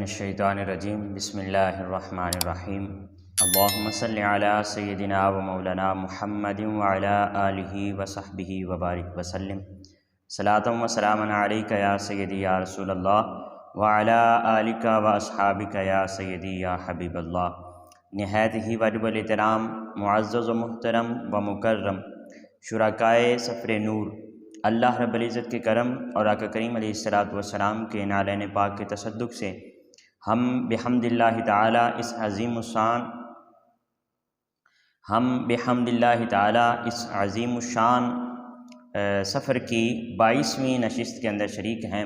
الشیطان الرجیم بسم اللہ الرحمن الرحیم اللہم صلی علی سیدنا و مولانا محمد وعلی آلہ وصحبہ وبارک وسلم صلاۃ و سلاما علیک یا سیدی یا رسول اللہ وعلی آلک و اصحابک یا سیدی یا حبیب اللہ۔ نہایت ہی واجب الاحترام معزز و محترم و مکرم شرکائے سفر نور، اللہ رب العزت کے کرم اور آقا کریم علیہ السلام کے نالین پاک کے تصدق سے ہم بحمد اللہ تعالی اس عظیم الشان سفر کی 22ویں نشست کے اندر شریک ہیں۔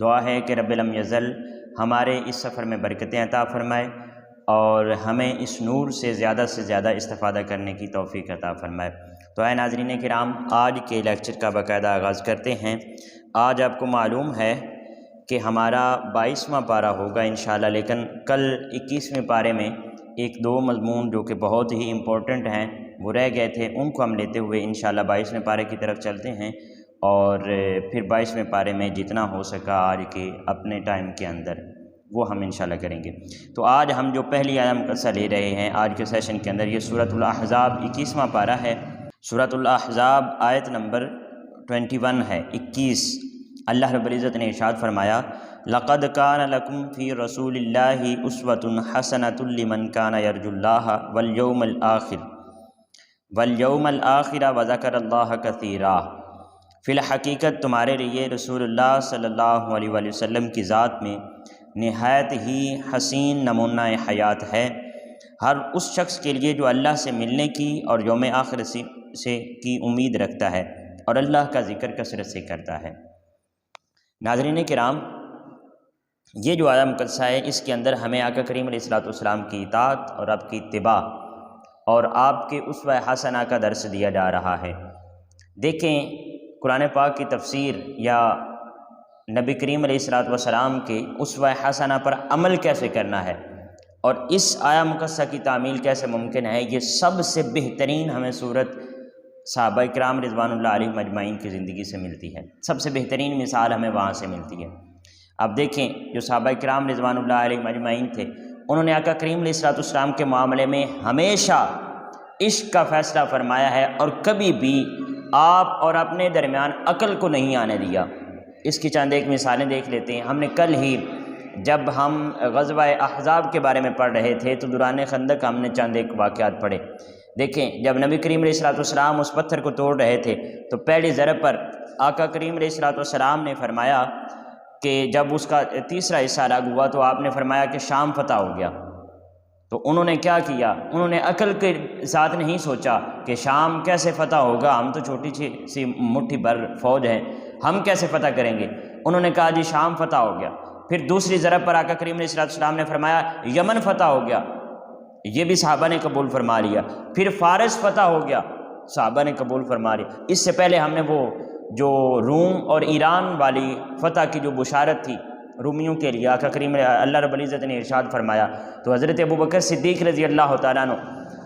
دعا ہے کہ رب لم یزل ہمارے اس سفر میں برکتیں عطا فرمائے اور ہمیں اس نور سے زیادہ استفادہ کرنے کی توفیق عطا فرمائے۔ تو اے ناظرین کرام، آج کے لیکچر کا باقاعدہ آغاز کرتے ہیں۔ آج آپ کو معلوم ہے کہ ہمارا 22واں پارہ ہوگا انشاءاللہ، لیکن کل 21ویں پارے میں ایک دو مضمون جو کہ بہت ہی امپورٹنٹ ہیں وہ رہ گئے تھے، ان کو ہم لیتے ہوئے انشاءاللہ 22ویں پارے کی طرف چلتے ہیں اور پھر 22ویں پارے میں جتنا ہو سکا آج کے اپنے ٹائم کے اندر وہ ہم انشاءاللہ کریں گے۔ تو آج ہم جو پہلی آیت مقدسہ لے رہے ہیں آج کے سیشن کے اندر، یہ سورۃ الاحزاب 21واں پارہ ہے۔ سورۃ الاحزاب آیت نمبر 21 ہے، 21۔ اللہ رب العزت نے ارشاد فرمایا، لَقَدْ كَانَ لَكُمْ فِي رَسُولِ اللَّهِ أُسْوَةٌ حَسَنَةٌ لِمَنْ كَانَ يَرْجُو اللَّهَ وَالْيَوْمَ الْآخِرَ وَذَكَرَ اللَّهَ كَثِيرًا۔ فی الحقیقت تمہارے لیے رسول اللہ صلی اللہ علیہ وآلہ وسلم کی ذات میں نہایت ہی حسین نمونہ حیات ہے، ہر اس شخص کے لیے جو اللہ سے ملنے کی اور یوم آخر سے کی امید رکھتا ہے اور اللہ کا ذکر کثرت سے کرتا ہے۔ ناظرین کرام، یہ جو آیت مقدسہ ہے اس کے اندر ہمیں آقا کریم علیہ السلام کی اطاعت اور آپ کی اتباع اور آپ کے اسوہ حسنہ کا درس دیا جا رہا ہے۔ دیکھیں قرآن پاک کی تفسیر یا نبی کریم علیہ السلام کے اسوہ حسنہ پر عمل کیسے کرنا ہے اور اس آیت مقدسہ کی تعمیل کیسے ممکن ہے، یہ سب سے بہترین ہمیں صورت صحابہ کرام رضوان اللہ علیہم اجمعین کی زندگی سے ملتی ہے۔ سب سے بہترین مثال ہمیں وہاں سے ملتی ہے۔ اب دیکھیں جو صحابہ کرام رضوان اللہ علیہم اجمعین تھے، انہوں نے آقا کریم علیہ السلام کے معاملے میں ہمیشہ عشق کا فیصلہ فرمایا ہے اور کبھی بھی آپ اور اپنے درمیان عقل کو نہیں آنے دیا۔ اس کی چند ایک مثالیں دیکھ لیتے ہیں۔ ہم نے کل ہی جب ہم غزوہ احزاب کے بارے میں پڑھ رہے تھے تو دوران خندق ہم نے چند ایک واقعات پڑھے۔ دیکھیں جب نبی کریم علیہ السلام اس پتھر کو توڑ رہے تھے تو پہلی ضرب پر آقا کریم علیہ السلام نے فرمایا کہ جب اس کا تیسرا حصہ الگ ہوا تو آپ نے فرمایا کہ شام فتح ہو گیا۔ تو انہوں نے کیا کیا؟ انہوں نے عقل کے ساتھ نہیں سوچا کہ شام کیسے فتح ہوگا، ہم تو چھوٹی سی مٹھی بھر فوج ہے، ہم کیسے فتح کریں گے۔ انہوں نے کہا جی شام فتح ہو گیا۔ پھر دوسری ضرب پر آقا کریم علیہ السلام نے فرمایا یمن فتح ہو گیا، یہ بھی صحابہ نے قبول فرما لیا۔ پھر فارس فتح ہو گیا، صحابہ نے قبول فرما لیا۔ اس سے پہلے ہم نے وہ جو روم اور ایران والی فتح کی جو بشارت تھی رومیوں کے لیے، آقا کریم اللہ رب العزت نے ارشاد فرمایا تو حضرت ابوبکر صدیق رضی اللہ تعالیٰ عنہ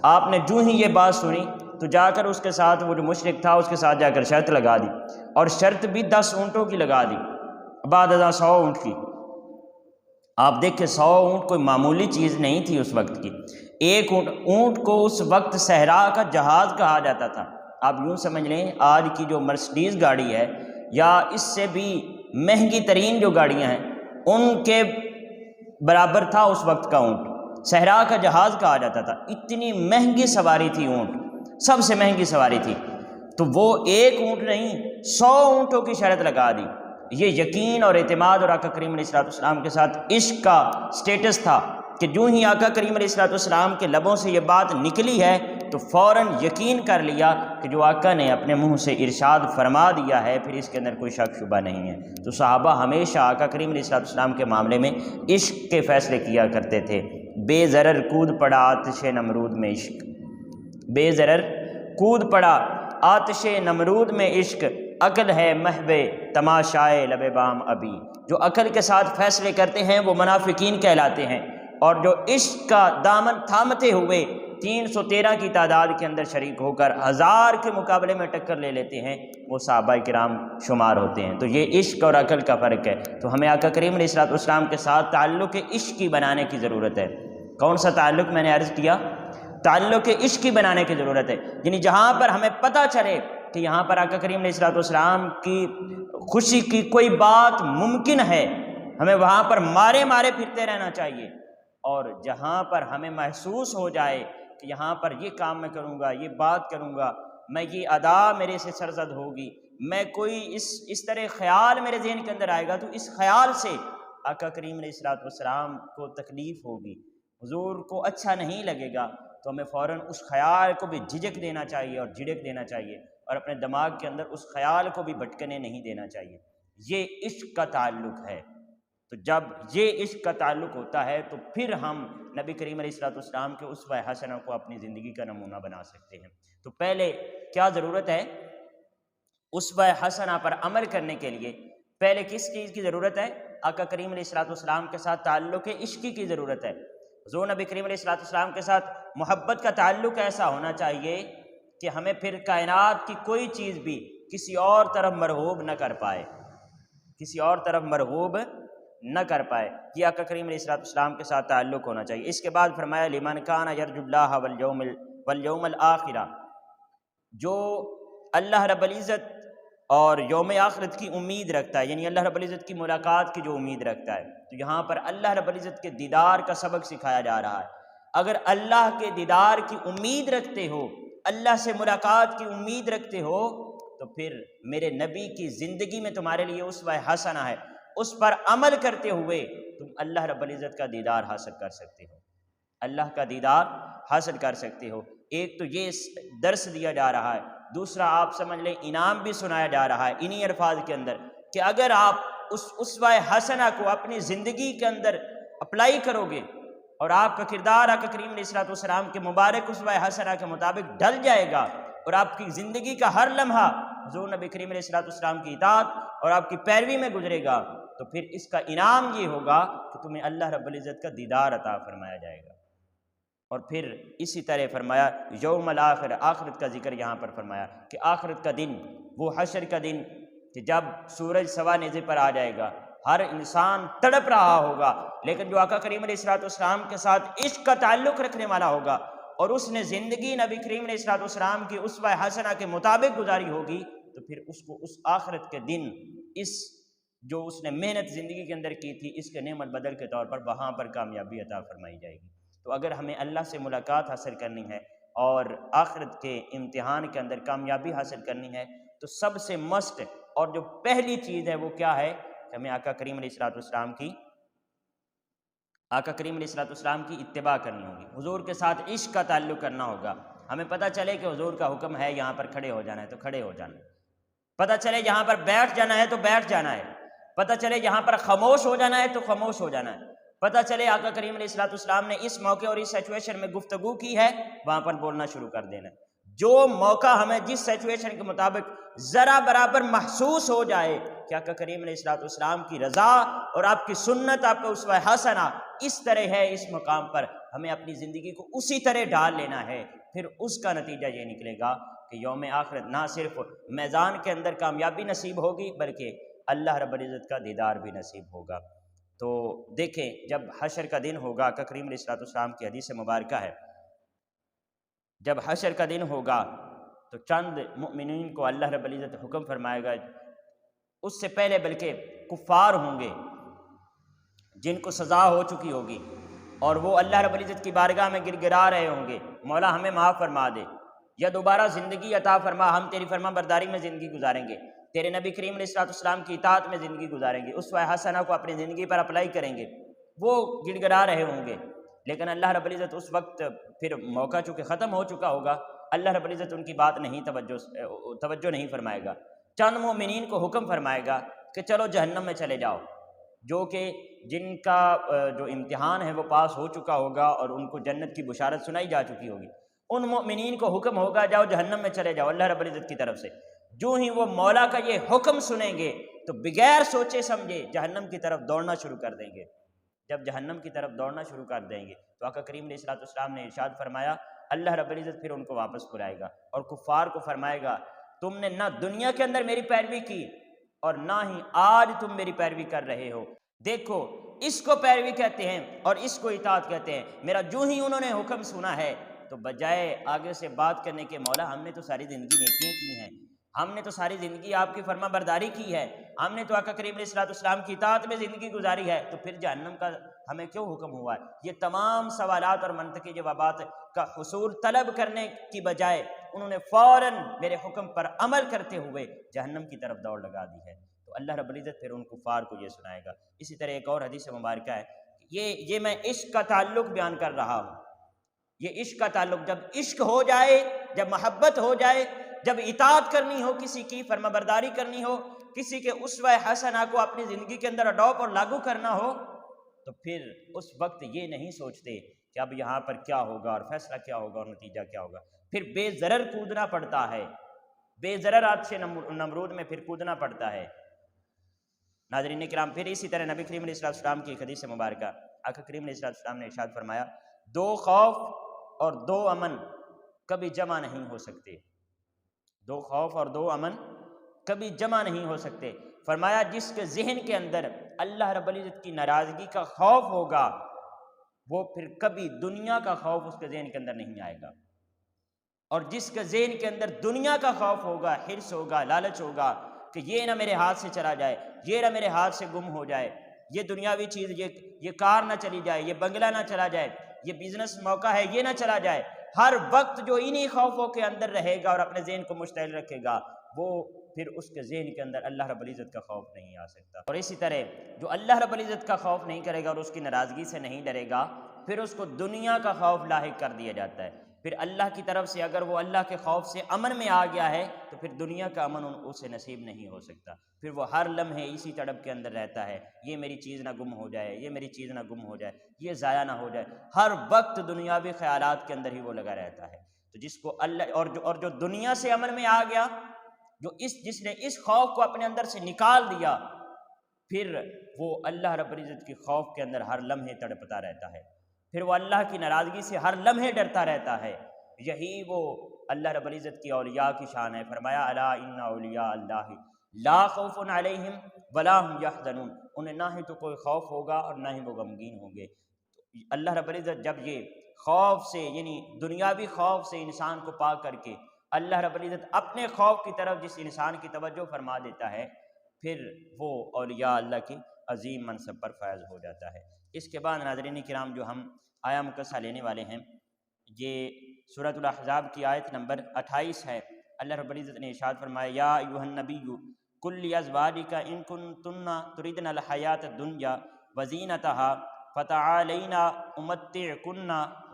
آپ نے جو ہی یہ بات سنی تو جا کر اس کے ساتھ وہ جو مشرک تھا اس کے ساتھ جا کر شرط لگا دی، اور شرط بھی 10 اونٹوں کی لگا دی، بعد ازاں 100 اونٹ کی۔ آپ دیکھیں 100 اونٹ کوئی معمولی چیز نہیں تھی اس وقت کی۔ ایک اونٹ کو اس وقت صحرا کا جہاز کہا جاتا تھا۔ آپ یوں سمجھ لیں آج کی جو مرسڈیز گاڑی ہے یا اس سے بھی مہنگی ترین جو گاڑیاں ہیں ان کے برابر تھا اس وقت کا اونٹ، صحرا کا جہاز کہا جاتا تھا۔ اتنی مہنگی سواری تھی اونٹ، سب سے مہنگی سواری تھی، تو وہ ایک اونٹ نہیں 100 اونٹوں کی شرط لگا دی۔ یہ یقین اور اعتماد اور آقا کریم علیہ السلام کے ساتھ عشق کا سٹیٹس تھا کہ جو ہی آقا کریم علیہ السلام کے لبوں سے یہ بات نکلی ہے تو فوراً یقین کر لیا کہ جو آقا نے اپنے منہ سے ارشاد فرما دیا ہے پھر اس کے اندر کوئی شک شبہ نہیں ہے۔ تو صحابہ ہمیشہ آقا کریم علیہ السلام کے معاملے میں عشق کے فیصلے کیا کرتے تھے۔ بے ضرر کود پڑا آتش نمرود میں عشق، بے ضرر کود پڑا آتش نمرود میں عشق، عقل ہے محو تماشائے لب بام ابھی۔ جو عقل کے ساتھ فیصلے کرتے ہیں وہ منافقین کہلاتے ہیں، اور جو عشق کا دامن تھامتے ہوئے 313 کی تعداد کے اندر شریک ہو کر 1000 کے مقابلے میں ٹکر لے لیتے ہیں، وہ صحابہ کرام شمار ہوتے ہیں۔ تو یہ عشق اور عقل کا فرق ہے۔ تو ہمیں آقا کریم علیہ السلام کے ساتھ تعلق عشق کی بنانے کی ضرورت ہے۔ کون سا تعلق؟ میں نے عرض کیا، تعلق عشق کی بنانے کی ضرورت ہے، یعنی جہاں پر ہمیں پتہ چلے کہ یہاں پر آقا کریم علیہ السلام کی خوشی کی کوئی بات ممکن ہے، ہمیں وہاں پر مارے مارے پھرتے رہنا چاہیے۔ اور جہاں پر ہمیں محسوس ہو جائے کہ یہاں پر یہ کام میں کروں گا، یہ بات کروں گا، میں یہ ادا میرے سے سرزد ہوگی، میں کوئی اس طرح خیال میرے ذہن کے اندر آئے گا، تو اس خیال سے آقا کریم علیہ السلام کو تکلیف ہوگی، حضور کو اچھا نہیں لگے گا، تو ہمیں فوراً اس خیال کو بھی جھجک دینا چاہیے اور جھڑک دینا چاہیے، اور اپنے دماغ کے اندر اس خیال کو بھی بھٹکنے نہیں دینا چاہیے۔ یہ عشق کا تعلق ہے۔ تو جب یہ عشق کا تعلق ہوتا ہے تو پھر ہم نبی کریم علیہ السلام کے اسوہ حسنہ کو اپنی زندگی کا نمونہ بنا سکتے ہیں۔ تو پہلے کیا ضرورت ہے؟ اسوہ حسنہ پر عمل کرنے کے لیے پہلے کس چیز کی ضرورت ہے؟ آقا کریم علیہ السلام کے ساتھ تعلق عشقی کی ضرورت ہے۔ حضور نبی کریم علیہ السلام کے ساتھ محبت کا تعلق ایسا ہونا چاہیے کہ ہمیں پھر کائنات کی کوئی چیز بھی کسی اور طرف مرغوب نہ کر پائے، کسی اور طرف مرغوب نہ کر پائے۔ یہ آقا کریم علیہ السلام کے ساتھ تعلق ہونا چاہیے۔ اس کے بعد فرمایا لمن کان یرجو اللہ والیوم الآخرہ، جو اللہ رب العزت اور یوم آخرت کی امید رکھتا ہے، یعنی اللہ رب العزت کی ملاقات کی جو امید رکھتا ہے، تو یہاں پر اللہ رب العزت کے دیدار کا سبق سکھایا جا رہا ہے۔ اگر اللہ کے دیدار کی امید رکھتے ہو، اللہ سے ملاقات کی امید رکھتے ہو، تو پھر میرے نبی کی زندگی میں تمہارے لیے اسوہ حسنہ ہے، اس پر عمل کرتے ہوئے تم اللہ رب العزت کا دیدار حاصل کر سکتے ہو، اللہ کا دیدار حاصل کر سکتے ہو۔ ایک تو یہ درس دیا جا رہا ہے، دوسرا آپ سمجھ لیں انعام بھی سنایا جا رہا ہے انہی الفاظ کے اندر کہ اگر آپ اس اسوہ حسنہ کو اپنی زندگی کے اندر اپلائی کرو گے اور آپ کا کردار آقا کریم علیہ السلام کے مبارک اسوہ حسنہ کے مطابق ڈھل جائے گا، اور آپ کی زندگی کا ہر لمحہ حضور نبی کریم علیہ السلام کی اطاعت اور آپ کی پیروی میں گزرے گا، تو پھر اس کا انعام یہ ہوگا کہ تمہیں اللہ رب العزت کا دیدار عطا فرمایا جائے گا۔ اور پھر اسی طرح فرمایا یوم الآخر، آخرت کا ذکر یہاں پر فرمایا کہ آخرت کا دن، وہ حشر کا دن کہ جب سورج سوا نیزے پر آ جائے گا، ہر انسان تڑپ رہا ہوگا، لیکن جو آقا کریم علیہ السلام کے ساتھ عشق کا تعلق رکھنے والا ہوگا اور اس نے زندگی نبی کریم علیہ السلام کی اسوہ حسنہ کے مطابق گزاری ہوگی، تو پھر اس کو اس آخرت کے دن اس جو اس نے محنت زندگی کے اندر کی تھی اس کے نعمت بدل کے طور پر وہاں پر کامیابی عطا فرمائی جائے گی۔ تو اگر ہمیں اللہ سے ملاقات حاصل کرنی ہے اور آخرت کے امتحان کے اندر کامیابی حاصل کرنی ہے، تو سب سے مسٹ اور جو پہلی چیز ہے وہ کیا ہے کہ ہمیں آقا کریم علیہ السلام کی اتباع کرنی ہوگی، حضور کے ساتھ عشق کا تعلق کرنا ہوگا۔ ہمیں پتہ چلے کہ حضور کا حکم ہے یہاں پر کھڑے ہو جانا ہے تو کھڑے ہو جانا ہے، پتہ چلے یہاں پر بیٹھ جانا ہے تو بیٹھ جانا ہے، پتہ چلے یہاں پر خاموش ہو جانا ہے تو خاموش ہو جانا ہے، پتہ چلے آقا کریم علیہ السلام نے اس موقع اور اس سچویشن میں گفتگو کی ہے، وہاں پر بولنا شروع کر دینا ہے۔ جو موقع ہمیں جس سچویشن کے مطابق ذرا برابر محسوس ہو جائے کہ آقا کریم علیہ السلام کی رضا اور آپ کی سنت، آپ کا اسوہ حسنہ اس طرح ہے، اس مقام پر ہمیں اپنی زندگی کو اسی طرح ڈال لینا ہے، پھر اس کا نتیجہ یہ نکلے گا کہ یوم آخرت نہ صرف میدان کے اندر کامیابی نصیب ہوگی بلکہ اللہ رب العزت کا دیدار بھی نصیب ہوگا۔ تو دیکھیں جب حشر کا دن ہوگا، آقا کریم علیہ السلام کی حدیث مبارکہ ہے، جب حشر کا دن ہوگا تو چند مؤمنین کو اللہ رب العزت حکم فرمائے گا، اس سے پہلے بلکہ کفار ہوں گے جن کو سزا ہو چکی ہوگی، اور وہ اللہ رب العزت کی بارگاہ میں گر گرا رہے ہوں گے، مولا ہمیں معاف فرما دے یا دوبارہ زندگی عطا فرما، ہم تیری فرما برداری میں زندگی گزاریں گے، تیرے نبی کریم علیہ السلام کی اطاعت میں زندگی گزاریں گے، اسوہ حسنہ کو اپنی زندگی پر اپلائی کریں گے، وہ گڑ گڑا رہے ہوں گے، لیکن اللہ رب العزت اس وقت پھر موقع چونکہ ختم ہو چکا ہوگا، اللہ رب العزت ان کی بات نہیں توجہ نہیں فرمائے گا، چند مومنین کو حکم فرمائے گا کہ چلو جہنم میں چلے جاؤ، جو کہ جن کا جو امتحان ہے وہ پاس ہو چکا ہوگا اور ان کو جنت کی بشارت سنائی جا چکی ہوگی، ان مومنین کو حکم ہوگا جاؤ جہنم میں چلے جاؤ اللہ رب العزت کی طرف سے۔ جو ہی وہ مولا کا یہ حکم سنیں گے تو بغیر سوچے سمجھے جہنم کی طرف دوڑنا شروع کر دیں گے۔ جب جہنم کی طرف دوڑنا شروع کر دیں گے تو آقا کریم علیہ السلام نے ارشاد فرمایا اللہ رب العزت پھر ان کو واپس بلائے گا اور کفار کو فرمائے گا تم نے نہ دنیا کے اندر میری پیروی کی اور نہ ہی آج تم میری پیروی کر رہے ہو، دیکھو اس کو پیروی کہتے ہیں اور اس کو اطاعت کہتے ہیں، میرا جو ہی انہوں نے حکم سنا ہے تو بجائے آگے سے بات کرنے کے مولا ہم نے تو ساری زندگی نیکیاں کی ہیں، ہم نے تو ساری زندگی آپ کی فرما برداری کی ہے، ہم نے تو آقا کریم علیہ السلام کی اطاعت میں زندگی گزاری ہے، تو پھر جہنم کا ہمیں کیوں حکم ہوا ہے؟ یہ تمام سوالات اور منطقی جوابات کا حصول طلب کرنے کی بجائے انہوں نے فوراً میرے حکم پر عمل کرتے ہوئے جہنم کی طرف دوڑ لگا دی ہے۔ تو اللہ رب العزت پھر ان کفار کو یہ سنائے گا۔ اسی طرح ایک اور حدیث مبارکہ ہے، یہ میں عشق کا تعلق بیان کر رہا ہوں، یہ عشق کا تعلق، جب عشق ہو جائے، جب محبت ہو جائے، جب اطاعت کرنی ہو، کسی کی فرما برداری کرنی ہو، کسی کے اسوہ حسنہ کو اپنی زندگی کے اندر اڈاپٹ اور لاگو کرنا ہو، تو پھر اس وقت یہ نہیں سوچتے کہ اب یہاں پر کیا ہوگا اور فیصلہ کیا ہوگا اور نتیجہ کیا ہوگا، پھر بے ضرر کودنا پڑتا ہے، بے ضرر آتش نمرود میں پھر کودنا پڑتا ہے۔ ناظرین کرام، پھر اسی طرح نبی کریم علیہ السلام کی ایک حدیث مبارکہ، آقا کریم علیہ السلام نے ارشاد فرمایا دو خوف اور دو امن کبھی جمع نہیں ہو سکتے، دو خوف اور دو امن کبھی جمع نہیں ہو سکتے۔ فرمایا جس کے ذہن کے اندر اللہ رب العزت کی ناراضگی کا خوف ہوگا وہ پھر کبھی دنیا کا خوف اس کے ذہن کے اندر نہیں آئے گا، اور جس کے ذہن کے اندر دنیا کا خوف ہوگا، حرص ہوگا، لالچ ہوگا کہ یہ نہ میرے ہاتھ سے چلا جائے، یہ نہ میرے ہاتھ سے گم ہو جائے، یہ دنیاوی چیز، یہ کار نہ چلی جائے، یہ بنگلہ نہ چلا جائے، یہ بزنس موقع ہے یہ نہ چلا جائے، ہر وقت جو انہی خوفوں کے اندر رہے گا اور اپنے ذہن کو مشتعل رکھے گا، وہ پھر اس کے ذہن کے اندر اللہ رب العزت کا خوف نہیں آ سکتا۔ اور اسی طرح جو اللہ رب العزت کا خوف نہیں کرے گا اور اس کی ناراضگی سے نہیں ڈرے گا، پھر اس کو دنیا کا خوف لاحق کر دیا جاتا ہے۔ پھر اللہ کی طرف سے اگر وہ اللہ کے خوف سے امن میں آ گیا ہے تو پھر دنیا کا امن اسے نصیب نہیں ہو سکتا، پھر وہ ہر لمحے اسی تڑپ کے اندر رہتا ہے، یہ میری چیز نہ گم ہو جائے، یہ میری چیز نہ گم ہو جائے، یہ ضائع نہ ہو جائے، ہر وقت دنیاوی خیالات کے اندر ہی وہ لگا رہتا ہے۔ تو جس کو اللہ اور جو دنیا سے امن میں آ گیا، جس نے اس خوف کو اپنے اندر سے نکال دیا، پھر وہ اللہ رب العزت کی خوف کے اندر ہر لمحے تڑپتا رہتا ہے، پھر وہ اللہ کی ناراضگی سے ہر لمحے ڈرتا رہتا ہے۔ یہی وہ اللہ رب العزت کی اولیاء کی شان ہے۔ فرمایا الا ان اولیاء اللہ لا خوف علیہم ولا هم یحزنون، انہیں نہ ہی تو کوئی خوف ہوگا اور نہ ہی وہ غمگین ہوں گے۔ اللہ رب العزت جب یہ خوف سے یعنی دنیاوی خوف سے انسان کو پاک کر کے اللہ رب العزت اپنے خوف کی طرف جس انسان کی توجہ فرما دیتا ہے، پھر وہ اولیاء اللہ کی عظیم منصب پر فائز ہو جاتا ہے۔ اس کے بعد ناظرین کرام جو ہم آیا مقصہ لینے والے ہیں، یہ سورۃ الاحزاب کی آیت نمبر 28 ہے۔ اللہ رب العزت نے ارشاد فرمایا یا ایھا النبی قل لازواجک ان کنتن تردن الحیاۃ الدنیا وزینتها فتعالین امتعکن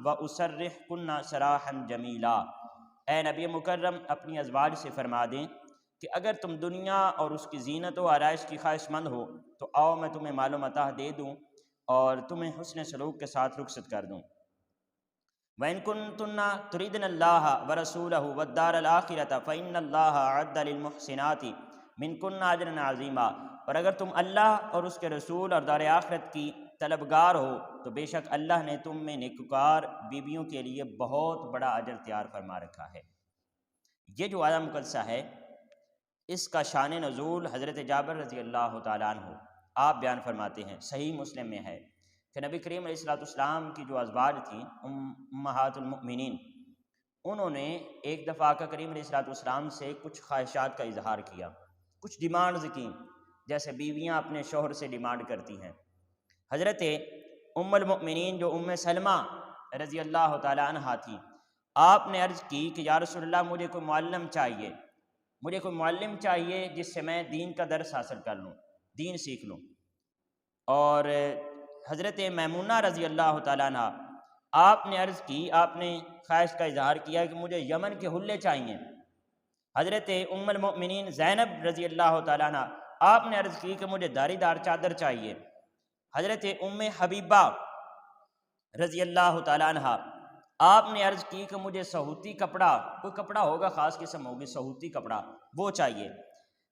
واسرحکن سراحا جمیلا، اے نبی مکرم اپنی ازواج سے فرما دیں کہ اگر تم دنیا اور اس کی زینت و آرائش کی خواہش مند ہو تو آؤ میں تمہیں مال و متاع دے دوں اور تمہیں حسن سلوک کے ساتھ رخصت کر دوں۔ وَإِن كُنتُنَّ تُرِدْنَ اللَّهَ وَرَسُولَهُ وَالدَّارَ الْآخِرَةَ فَإِنَّ اللَّهَ أَعَدَّ لِلْمُحْسِنَاتِ مِنكُنَّ أَجْرًا عَظِيمًا، اور اگر تم اللہ اور اس کے رسول اور دار آخرت کی طلبگار ہو تو بے شک اللہ نے تم میں نیکوکار بیویوں کے لیے بہت بڑا اجر تیار فرما رکھا ہے۔ یہ جو آیا مقدسہ ہے اس کا شان نزول حضرت جابر رضی اللہ تعالیٰ عنہ آپ بیان فرماتے ہیں، صحیح مسلم میں ہے کہ نبی کریم علیہ السلام کی جو ازواج تھیں امہات المؤمنین، انہوں نے ایک دفعہ آقا کریم علیہ السلام سے کچھ خواہشات کا اظہار کیا، کچھ ڈیمانڈز کی، جیسے بیویاں اپنے شوہر سے ڈیمانڈ کرتی ہیں۔ حضرت ام المؤمنین جو ام سلمہ رضی اللہ تعالیٰ عنہ تھی، آپ نے عرض کی کہ یا رسول اللہ مجھے کوئی معلم چاہیے، مجھے کوئی معلم چاہیے جس سے میں دین کا درس حاصل کر لوں، دین سیکھ لوں۔ اور حضرت میمونہ رضی اللہ تعالیٰ عنہ آپ نے عرض کی، آپ نے خواہش کا اظہار کیا کہ مجھے یمن کے حلے چاہیے۔ حضرت ام المؤمنین زینب رضی اللہ تعالیٰ عنہ آپ نے عرض کی کہ مجھے داری دار چادر چاہیے۔ حضرت ام حبیبہ رضی اللہ تعالیٰ عنہ آپ نے عرض کی کہ مجھے سہوتی کپڑا، کوئی کپڑا ہوگا خاص قسم ہوگی سہوتی کپڑا، وہ چاہیے۔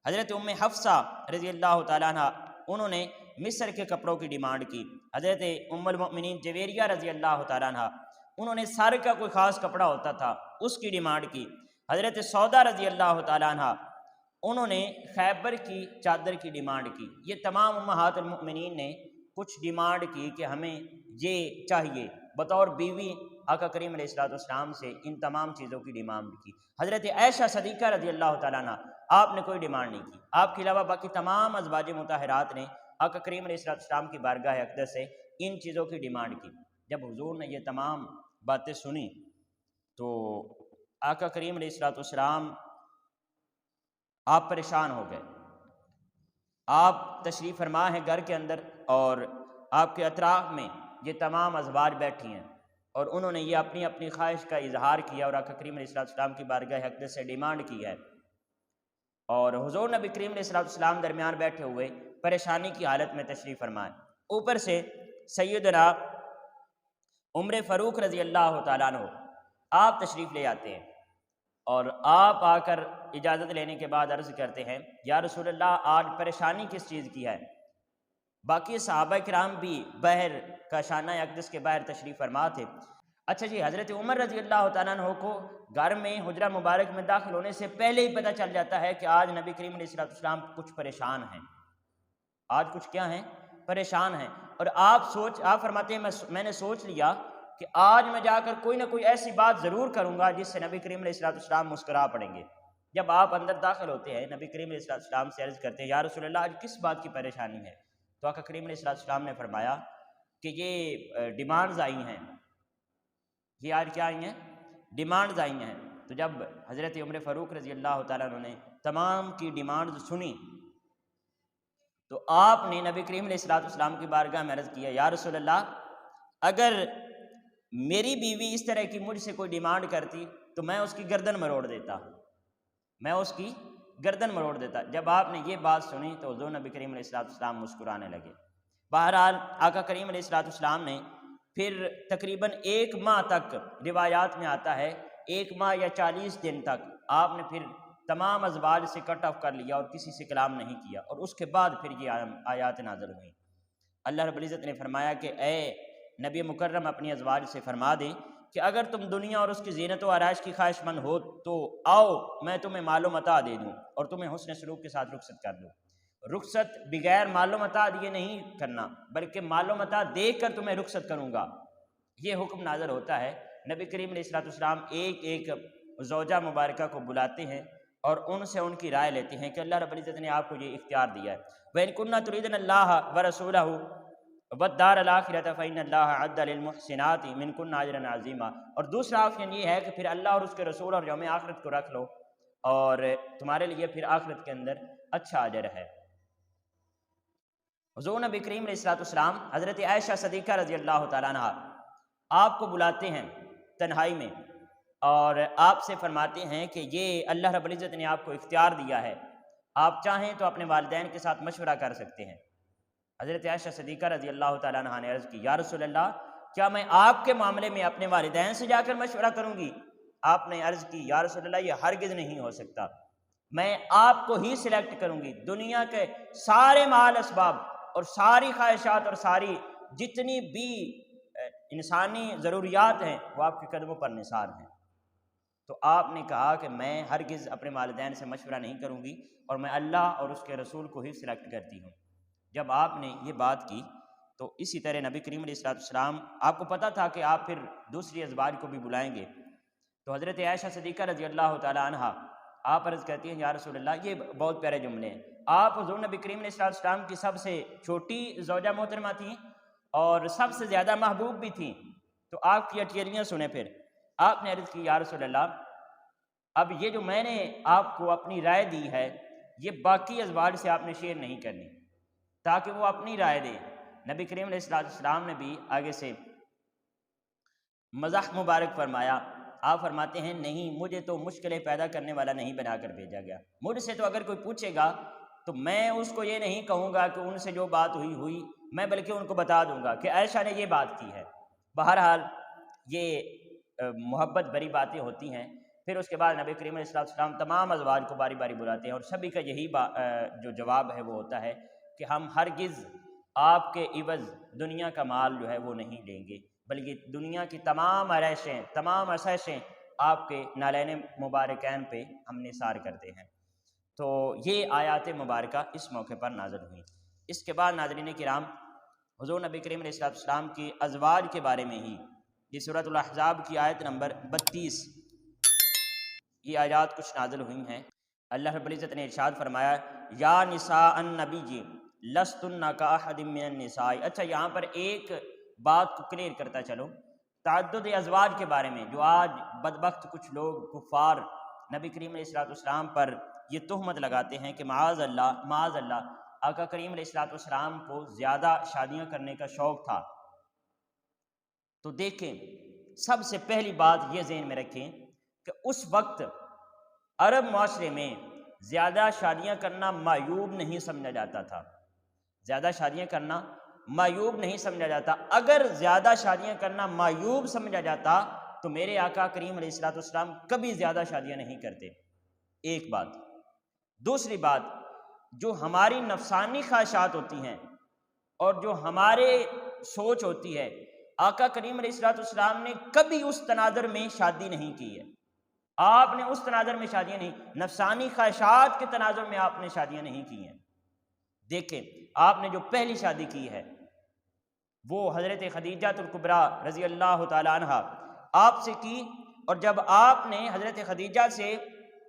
حضرت ام حفصہ رضی اللہ تعالیٰ عنہ انہوں نے مصر کے کپڑوں کی ڈیمانڈ کی۔ حضرت ام المؤمنین جویریہ رضی اللہ تعالیٰ عنہ انہوں نے سر کا کوئی خاص کپڑا ہوتا تھا اس کی ڈیمانڈ کی۔ حضرت سودا رضی اللہ تعالیٰ عنہ انہوں نے خیبر کی چادر کی ڈیمانڈ کی۔ یہ تمام امہات المؤمنین نے کچھ ڈیمانڈ کی کہ ہمیں یہ چاہیے، بطور بیوی آقا کریم علیہ الصلوۃ والسلام سے ان تمام چیزوں کی ڈیمانڈ کی۔ حضرت عائشہ صدیقہ رضی اللہ تعالیٰ عنہ آپ نے کوئی ڈیمانڈ نہیں کی، آپ کے علاوہ باقی تمام ازواج مطہرات نے آقا کریم علیہ الصلوۃ والسلام کی بارگاہ اقدس سے ان چیزوں کی ڈیمانڈ کی۔ جب حضور نے یہ تمام باتیں سنی تو آقا کریم علیہ الصلوۃ والسلام آپ پریشان ہو گئے۔ آپ تشریف فرما ہیں گھر کے اندر اور آپ کے اطراف میں یہ تمام ازواج بیٹھی ہیں اور انہوں نے یہ اپنی اپنی خواہش کا اظہار کیا اور آقا کریم علیہ الصلوۃ والسلام کی بارگاہ اقدس سے ڈیمانڈ کی ہے، اور حضور نبی کریم علیہ الصلوۃ والسلام درمیان بیٹھے ہوئے پریشانی کی حالت میں تشریف فرمائے۔ اوپر سے سیدنا عمر فاروق رضی اللہ تعالیٰ عنہ آپ تشریف لے آتے ہیں اور آپ آ کر اجازت لینے کے بعد عرض کرتے ہیں یا رسول اللہ آج پریشانی کس چیز کی ہے؟ باقی صحابہ کرام بھی بحر کا شانہ اقدس کے باہر تشریف فرما تھے۔ اچھا جی، حضرت عمر رضی اللہ تعالیٰ عنہ کو گھر میں حجرہ مبارک میں داخل ہونے سے پہلے ہی پتہ چل جاتا ہے کہ آج نبی کریم علیہ الصلوۃ والسلام کچھ پریشان ہیں، آج کچھ کیا ہیں؟ پریشان ہیں۔ اور آپ فرماتے ہیں میں نے سوچ لیا کہ آج میں جا کر کوئی نہ کوئی ایسی بات ضرور کروں گا جس سے نبی کریم علیہ الصلوۃ والسلام مسکرا پڑیں گے۔ جب آپ اندر داخل ہوتے ہیں نبی کریم علیہ الصلوۃ والسلام سے عرض کرتے ہیں یا رسول اللہ آج کس بات کی پریشانی ہے؟ تو آقا کریم علیہ الصلوۃ والسلام نے فرمایا کہ یہ ڈیمانڈز آئی ہیں، یہ آج کیا آئی ہیں؟ ڈیمانڈز آئی ہیں۔ تو جب حضرت عمر فاروق رضی اللہ تعالیٰ عنہ نے تمام کی ڈیمانڈز سنی تو آپ نے نبی کریم علیہ الصلوۃ والسلام کی بارگاہ میں عرض کیا یا رسول اللہ اگر میری بیوی اس طرح کی مجھ سے کوئی ڈیمانڈ کرتی تو میں اس کی گردن مروڑ دیتا، میں اس کی گردن مروڑ دیتا۔ جب آپ نے یہ بات سنی تو حضور نبی کریم علیہ الصلوۃ والسلام مسکرانے لگے۔ بہرحال آقا کریم علیہ الصلوۃ والسلام نے پھر تقریباً 1 ماہ تک، روایات میں آتا ہے 1 ماہ یا 40 دن تک آپ نے پھر تمام ازواج سے کٹ آف کر لیا اور کسی سے کلام نہیں کیا، اور اس کے بعد پھر یہ آیات نازل ہوئیں۔ اللہ رب العزت نے فرمایا کہ اے نبی مکرم اپنی ازواج سے فرما دیں کہ اگر تم دنیا اور اس کی زینت و آرائش کی خواہش مند ہو تو آؤ میں تمہیں مال و متاع دے دوں اور تمہیں حسن سلوک کے ساتھ رخصت کر دوں۔ رخصت بغیر مال و متاع دیے نہیں کرنا بلکہ مال و متاع دے کر تمہیں رخصت کروں گا، یہ حکم نازل ہوتا ہے۔ نبی کریم علیہ الصلوۃ والسلام ایک ایک زوجہ مبارکہ کو بلاتے ہیں اور ان سے ان کی رائے لیتے ہیں کہ اللہ رب العزت نے آپ کو یہ اختیار دیا ہے وَإِن كُنَّ تُرِيدْنَ اللَّهَ وَرَسُولَهُ وَالدَّارَ الْآخِرَةَ فَإِنَّ اللَّهَ أَعَدَّ لِلْمُحْسِنَاتِ مِنكُنَّ أَجْرًا عَظِيمًا۔ اور دوسرا آپشن یہ ہے کہ پھر اللہ اور اس کے رسول اور یوم آخرت کو رکھ لو اور تمہارے لیے پھر آخرت کے اندر اچھا اجر ہے۔ حضور نبی کریم علیہ الصلوۃ والسلام حضرت عائشہ صدیقہ رضی اللہ تعالیٰ عنہ آپ کو بلاتے ہیں تنہائی میں اور آپ سے فرماتے ہیں کہ یہ اللہ رب العزت نے آپ کو اختیار دیا ہے، آپ چاہیں تو اپنے والدین کے ساتھ مشورہ کر سکتے ہیں۔ حضرت عائشہ صدیقہ رضی اللہ تعالیٰ عنہ نے عرض کی یا رسول اللہ کیا میں آپ کے معاملے میں اپنے والدین سے جا کر مشورہ کروں گی؟ آپ نے عرض کی یا رسول اللہ یہ ہرگز نہیں ہو سکتا، میں آپ کو ہی سلیکٹ کروں گی، دنیا کے سارے مال اسباب اور ساری خواہشات اور ساری جتنی بھی انسانی ضروریات ہیں وہ آپ کے قدموں پر نثار ہیں۔ تو آپ نے کہا کہ میں ہرگز اپنے والدین سے مشورہ نہیں کروں گی اور میں اللہ اور اس کے رسول کو ہی سلیکٹ کرتی ہوں۔ جب آپ نے یہ بات کی تو اسی طرح نبی کریم علیہ الصلوۃ والسلام آپ کو پتہ تھا کہ آپ پھر دوسری ازواج کو بھی بلائیں گے، تو حضرت عائشہ صدیقہ رضی اللہ تعالیٰ عنہ آپ عرض کرتی ہیں یا رسول اللہ، یہ بہت پیارے جملے ہیں، آپ حضور نبی کریم علیہ الصلوۃ والسلام کی سب سے چھوٹی زوجہ محترمہ تھیں اور سب سے زیادہ محبوب بھی تھیں، تو آپ کی اٹیریاں سنیں۔ پھر آپ نے عرض کی یا رسول اللہ اب یہ جو میں نے آپ کو اپنی رائے دی ہے یہ باقی ازواج سے آپ نے شیئر نہیں کرنی تاکہ وہ اپنی رائے دیں۔ نبی کریم علیہ الصلوۃ والسلام نے بھی آگے سے مزاح مبارک فرمایا، آپ فرماتے ہیں نہیں، مجھے تو مشکلیں پیدا کرنے والا نہیں بنا کر بھیجا گیا، مجھ سے تو اگر کوئی پوچھے گا تو میں اس کو یہ نہیں کہوں گا کہ ان سے جو بات ہوئی میں بلکہ ان کو بتا دوں گا کہ عائشہ نے یہ بات کی ہے۔ بہرحال یہ محبت بری باتیں ہوتی ہیں۔ پھر اس کے بعد نبی کریم علیہ الصلوۃ والسلام تمام ازواج کو باری باری بلاتے ہیں اور سبھی کا یہی جو جواب ہے وہ ہوتا ہے کہ ہم ہرگز آپ کے عوض دنیا کا مال جو ہے وہ نہیں لیں گے، بلکہ دنیا کی تمام آرائشیں، تمام آسائشیں آپ کے نالین مبارکین پہ ہم نثار کرتے ہیں۔ تو یہ آیات مبارکہ اس موقع پر نازل ہوئیں۔ اس کے بعد ناظرین کرام، حضور نبی کریم علیہ السلام کی ازواج کے بارے میں ہی یہ سورۃ الاحزاب کی آیت نمبر 32 یہ آیات کچھ نازل ہوئی ہیں۔ اللہ رب العزت نے ارشاد فرمایا یا نساء النبی لستن کاحد من النساء۔ اچھا، یہاں پر ایک بات کو کلیئر کرتا چلو، تعدد ازواج کے بارے میں جو آج بدبخت کچھ لوگ کفار نبی کریم علیہ السلام پر یہ تہمت لگاتے ہیں کہ معاذ اللہ آقا کریم علیہ السلام کو زیادہ شادیاں کرنے کا شوق تھا، تو دیکھیں سب سے پہلی بات یہ ذہن میں رکھیں کہ اس وقت عرب معاشرے میں زیادہ شادیاں کرنا معیوب نہیں سمجھا جاتا تھا، زیادہ شادیاں کرنا معیوب نہیں سمجھا جاتا۔ اگر زیادہ شادیاں کرنا معیوب سمجھا جاتا تو میرے آقا کریم علیہ السلام کبھی زیادہ شادیاں نہیں کرتے، ایک بات۔ دوسری بات، جو ہماری نفسانی خواہشات ہوتی ہیں اور جو ہمارے سوچ ہوتی ہے، آقا کریم علیہ السلام نے کبھی اس تناظر میں شادی نہیں کی ہے۔ آپ نے اس تناظر میں شادیاں نہیں، نفسانی خواہشات کے تناظر میں آپ نے شادیاں نہیں کی ہیں۔ دیکھیں آپ نے جو پہلی شادی کی ہے وہ حضرت خدیجہ الکبریٰ رضی اللہ تعالی عنہ آپ سے کی، اور جب آپ نے حضرت خدیجہ سے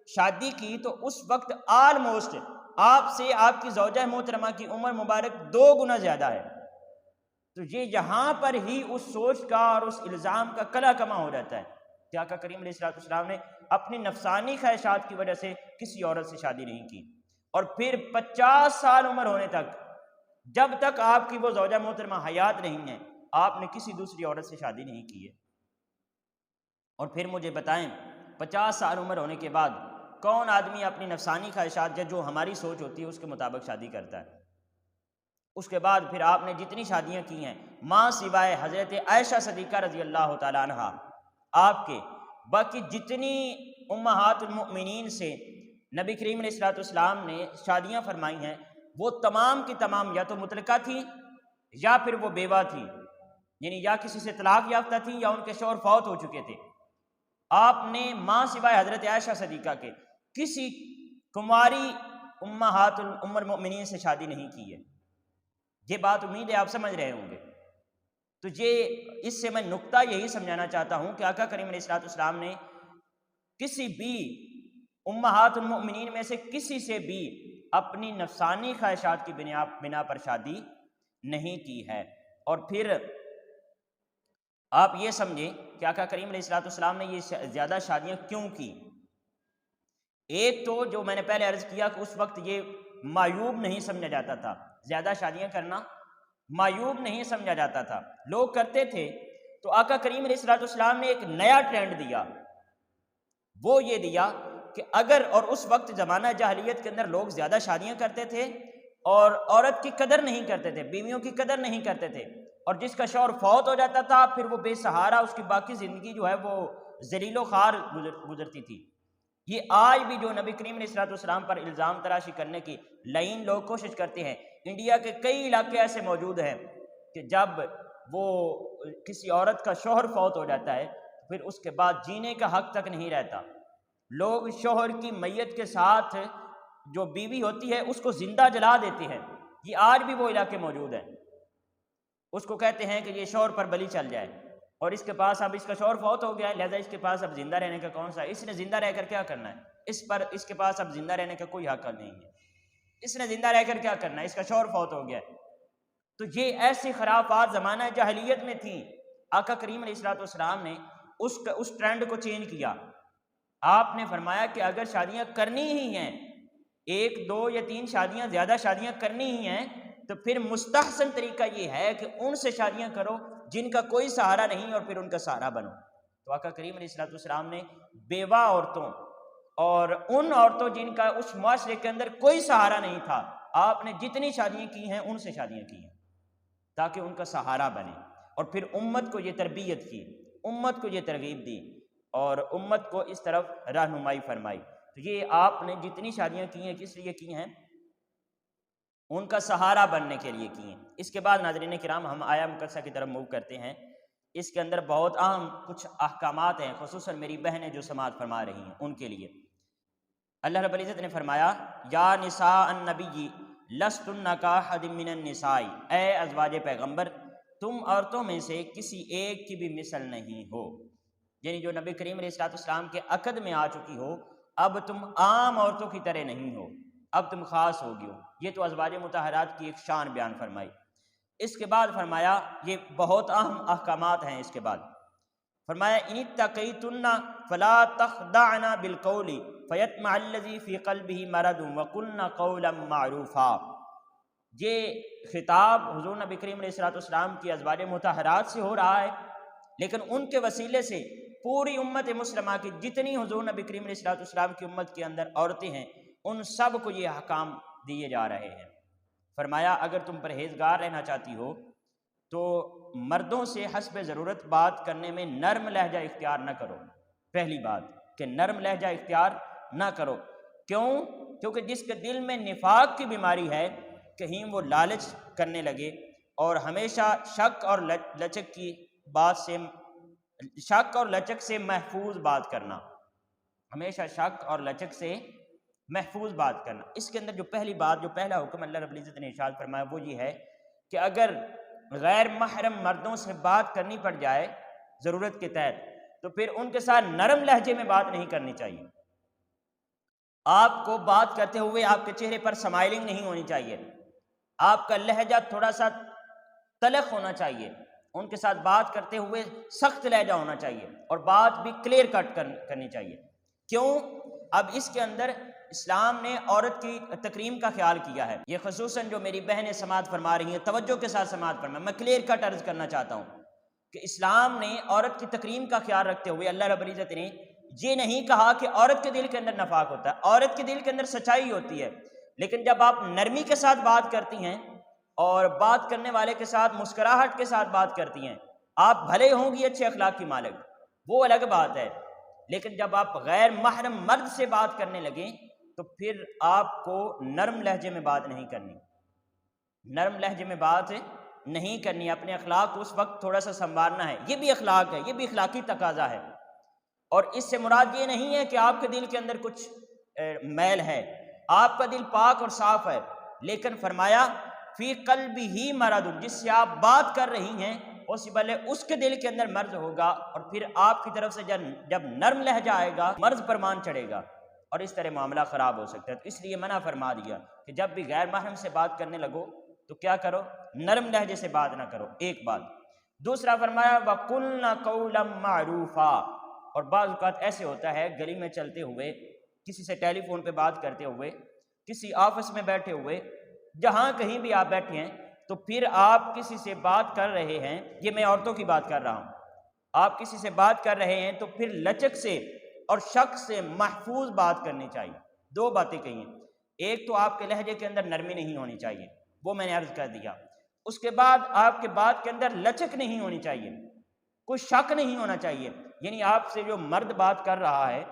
شادی کی تو اس وقت آلموسٹ آپ سے آپ کی زوجہ محترمہ کی عمر مبارک 2 گنا زیادہ ہے۔ تو یہ یہاں پر ہی اس سوچ کا اور اس الزام کا کلا کما ہو جاتا ہے کہ آقا کریم علیہ السلام نے اپنی نفسانی خواہشات کی وجہ سے کسی عورت سے شادی نہیں کی، اور پھر 50 سال عمر ہونے تک، جب تک آپ کی وہ زوجہ محترمہ حیات نہیں ہے، آپ نے کسی دوسری عورت سے شادی نہیں کی ہے۔ اور پھر مجھے بتائیں 50 سال عمر ہونے کے بعد کون آدمی اپنی نفسانی خواہشات جو ہماری سوچ ہوتی ہے اس کے مطابق شادی کرتا ہے؟ اس کے بعد پھر آپ نے جتنی شادیاں کی ہیں ماں سوائے حضرت عائشہ صدیقہ رضی اللہ تعالی عنہ آپ کے، باقی جتنی امہات المؤمنین سے نبی کریم علیہ السلام نے شادیاں فرمائی ہیں وہ تمام کی تمام یا تو مطلقہ تھی یا پھر وہ بیوہ تھی، یعنی یا کسی سے طلاق یافتہ تھی یا ان کے شوہر فوت ہو چکے تھے۔ آپ نے ماں سوائے حضرت عائشہ صدیقہ کے کسی کماری امہات المؤمنین سے شادی نہیں کی ہے۔ یہ بات امید ہے آپ سمجھ رہے ہوں گے۔ تو یہ اس سے میں نقطہ یہی سمجھانا چاہتا ہوں کہ آقا کریم علیہ السلام نے کسی بھی امہات المؤمنین میں سے کسی سے بھی اپنی نفسانی خواہشات کی بنا پر شادی نہیں کی ہے۔ اور پھر آپ یہ سمجھیں کہ آقا کریم علیہ السلام نے یہ زیادہ شادیاں کیوں کی۔ ایک تو جو میں نے پہلے عرض کیا کہ اس وقت یہ معیوب نہیں سمجھا جاتا تھا، زیادہ شادیاں کرنا معیوب نہیں سمجھا جاتا تھا، لوگ کرتے تھے۔ تو آقا کریم علیہ السلام نے ایک نیا ٹرینڈ دیا، وہ یہ دیا کہ اگر، اور اس وقت زمانہ جاہلیت کے اندر لوگ زیادہ شادیاں کرتے تھے اور عورت کی قدر نہیں کرتے تھے، بیویوں کی قدر نہیں کرتے تھے، اور جس کا شوہر فوت ہو جاتا تھا پھر وہ بے سہارا اس کی باقی زندگی جو ہے وہ ذلیل و خوار گزرتی تھی۔ یہ آج بھی جو نبی کریم علیہ السلام پر الزام تراشی کرنے کی لعین لوگ کوشش کرتے ہیں، انڈیا کے کئی علاقے ایسے موجود ہیں کہ جب وہ کسی عورت کا شوہر فوت ہو جاتا ہے پھر اس کے بعد جینے کا حق تک نہیں رہتا، لوگ شوہر کی میت کے ساتھ جو بیوی ہوتی ہے اس کو زندہ جلا دیتے ہیں۔ یہ آج بھی وہ علاقے موجود ہیں، اس کو کہتے ہیں کہ یہ شوہر پر بلی چل جائے، اور اس کے پاس اب اس کا شوہر فوت ہو گیا ہے لہذا اس کے پاس اب زندہ رہنے کا کون سا، اس نے زندہ رہ کر کیا کرنا ہے، اس کے پاس اب زندہ رہنے کا کوئی حق نہیں ہے، اس نے زندہ رہ کر کیا کرنا ہے، اس کا شوہر فوت ہو گیا ہے۔ تو یہ ایسی خرافات زمانہ جاہلیت میں تھیں۔ آقا کریم علیہ السلام نے اس ٹرینڈ کو چینج کیا۔ آپ نے فرمایا کہ اگر شادیاں کرنی ہی ہیں، 1 2 یا 3 شادیاں، زیادہ شادیاں کرنی ہی ہیں، تو پھر مستحسن طریقہ یہ ہے کہ ان سے شادیاں کرو جن کا کوئی سہارا نہیں اور پھر ان کا سہارا بنو۔ تو آقا کریم علیہ السلام نے بیوہ عورتوں اور ان عورتوں جن کا اس معاشرے کے اندر کوئی سہارا نہیں تھا، آپ نے جتنی شادیاں کی ہیں ان سے شادیاں کی ہیں تاکہ ان کا سہارا بنے، اور پھر امت کو یہ تربیت کی، امت کو یہ ترغیب دی اور امت کو اس طرف رہنمائی فرمائی۔ تو یہ آپ نے جتنی شادیاں کی ہیں کس لیے کی ہیں؟ ان کا سہارا بننے کے لیے کی ہیں۔ اس کے بعد ناظرین کرام ہم آیا مقدسہ کی طرف موو کرتے ہیں۔ اس کے اندر بہت اہم کچھ احکامات ہیں، خصوصاً میری بہنیں جو سماعت فرما رہی ہیں ان کے لیے۔ اللہ رب العزت نے فرمایا یا نساء النبی لستن کاحد من النساء، اے ازواج پیغمبر تم عورتوں میں سے کسی ایک کی بھی مثل نہیں ہو، یعنی جو نبی کریم علیہ السلام کے عقد میں آ چکی ہو، اب تم عام عورتوں کی طرح نہیں ہو، اب تم خاص ہو گئی ہو۔ یہ تو ازواج مطہرات کی ایک شان بیان فرمائی۔ اس کے بعد فرمایا یہ بہت اہم احکامات ہیں، اس کے بعد فرمایا ان اتقیتن فلا تخضعن بالقول فیطمع الذی فی قلبہ مرض وقلن قولا معروفا۔ یہ خطاب حضور نبی کریم علیہ السلام کی ازواج مطہرات سے ہو رہا ہے، لیکن ان کے وسیلے سے پوری امت مسلمہ کی جتنی حضور نبی کریم علیہ السلام کی امت کے اندر عورتیں ہیں ان سب کو یہ احکام دیے جا رہے ہیں۔ فرمایا اگر تم پرہیزگار رہنا چاہتی ہو تو مردوں سے حسب ضرورت بات کرنے میں نرم لہجہ اختیار نہ کرو۔ پہلی بات کہ نرم لہجہ اختیار نہ کرو، کیوں؟ کیونکہ جس کے دل میں نفاق کی بیماری ہے کہیں وہ لالچ کرنے لگے اور ہمیشہ شک اور لچک سے محفوظ بات کرنا، ہمیشہ شک اور لچک سے محفوظ بات کرنا۔ اس کے اندر جو پہلی بات، جو پہلا حکم اللہ رب العزت نے ارشاد فرمایا وہ یہ ہے کہ اگر غیر محرم مردوں سے بات کرنی پڑ جائے ضرورت کے تحت تو پھر ان کے ساتھ نرم لہجے میں بات نہیں کرنی چاہیے۔ آپ کو بات کرتے ہوئے آپ کے چہرے پر سمائلنگ نہیں ہونی چاہیے، آپ کا لہجہ تھوڑا سا تلخ ہونا چاہیے، ان کے ساتھ بات کرتے ہوئے سخت لہجہ ہونا چاہیے اور بات بھی کلیئر کٹ کرنی چاہیے۔ کیوں؟ اب اس کے اندر اسلام نے عورت کی تکریم کا خیال کیا ہے۔ یہ خصوصاً جو میری بہنیں سماعت فرما رہی ہیں توجہ کے ساتھ سماعت فرما، میں کلیئر کٹ عرض کرنا چاہتا ہوں کہ اسلام نے عورت کی تکریم کا خیال رکھتے ہوئے اللہ رب العزت نے یہ نہیں کہا کہ عورت کے دل کے اندر نفاق ہوتا ہے، عورت کے دل کے اندر سچائی ہوتی ہے، لیکن جب آپ نرمی کے ساتھ بات کرتی ہیں اور بات کرنے والے کے ساتھ مسکراہٹ کے ساتھ بات کرتی ہیں، آپ بھلے ہوں گی اچھے اخلاق کی مالک، وہ الگ بات ہے، لیکن جب آپ غیر محرم مرد سے بات کرنے لگیں تو پھر آپ کو نرم لہجے میں بات نہیں کرنی، نرم لہجے میں بات نہیں کرنی، اپنے اخلاق کو اس وقت تھوڑا سا سنوارنا ہے۔ یہ بھی اخلاق ہے، یہ بھی اخلاقی تقاضا ہے، اور اس سے مراد یہ نہیں ہے کہ آپ کے دل کے اندر کچھ میل ہے، آپ کا دل پاک اور صاف ہے، لیکن فرمایا فی قلبہ مرض، جس سے آپ بات کر رہی ہیں پاسبل ہے اس کے دل کے اندر مرض ہوگا، اور پھر آپ کی طرف سے جب نرم لہجہ آئے گا مرض پرمان چڑھے گا اور اس طرح معاملہ خراب ہو سکتا ہے۔ تو اس لیے منع فرما دیا کہ جب بھی غیر محرم سے بات کرنے لگو تو کیا کرو؟ نرم لہجے سے بات نہ کرو، ایک بات۔ دوسرا فرمایا وَقُلْنَ قَوْلًا مَعْرُوفًا، اور بعض اوقات ایسے ہوتا ہے گلی میں چلتے ہوئے، کسی سے ٹیلی فون پہ بات کرتے ہوئے، کسی آفس میں بیٹھے ہوئے، جہاں کہیں بھی آپ بیٹھے ہیں تو پھر آپ کسی سے بات کر رہے ہیں، یہ میں عورتوں کی بات کر رہا ہوں، آپ کسی سے بات کر رہے ہیں تو پھر لچک سے اور شک سے محفوظ بات کرنی چاہیے۔ دو باتیں کہیں، ایک تو آپ کے لہجے کے اندر نرمی نہیں ہونی چاہیے، وہ میں نے عرض کر دیا، اس کے بعد آپ کے بات کے اندر لچک نہیں ہونی چاہیے، کوئی شک نہیں ہونا چاہیے، یعنی آپ سے جو مرد بات کر رہا ہے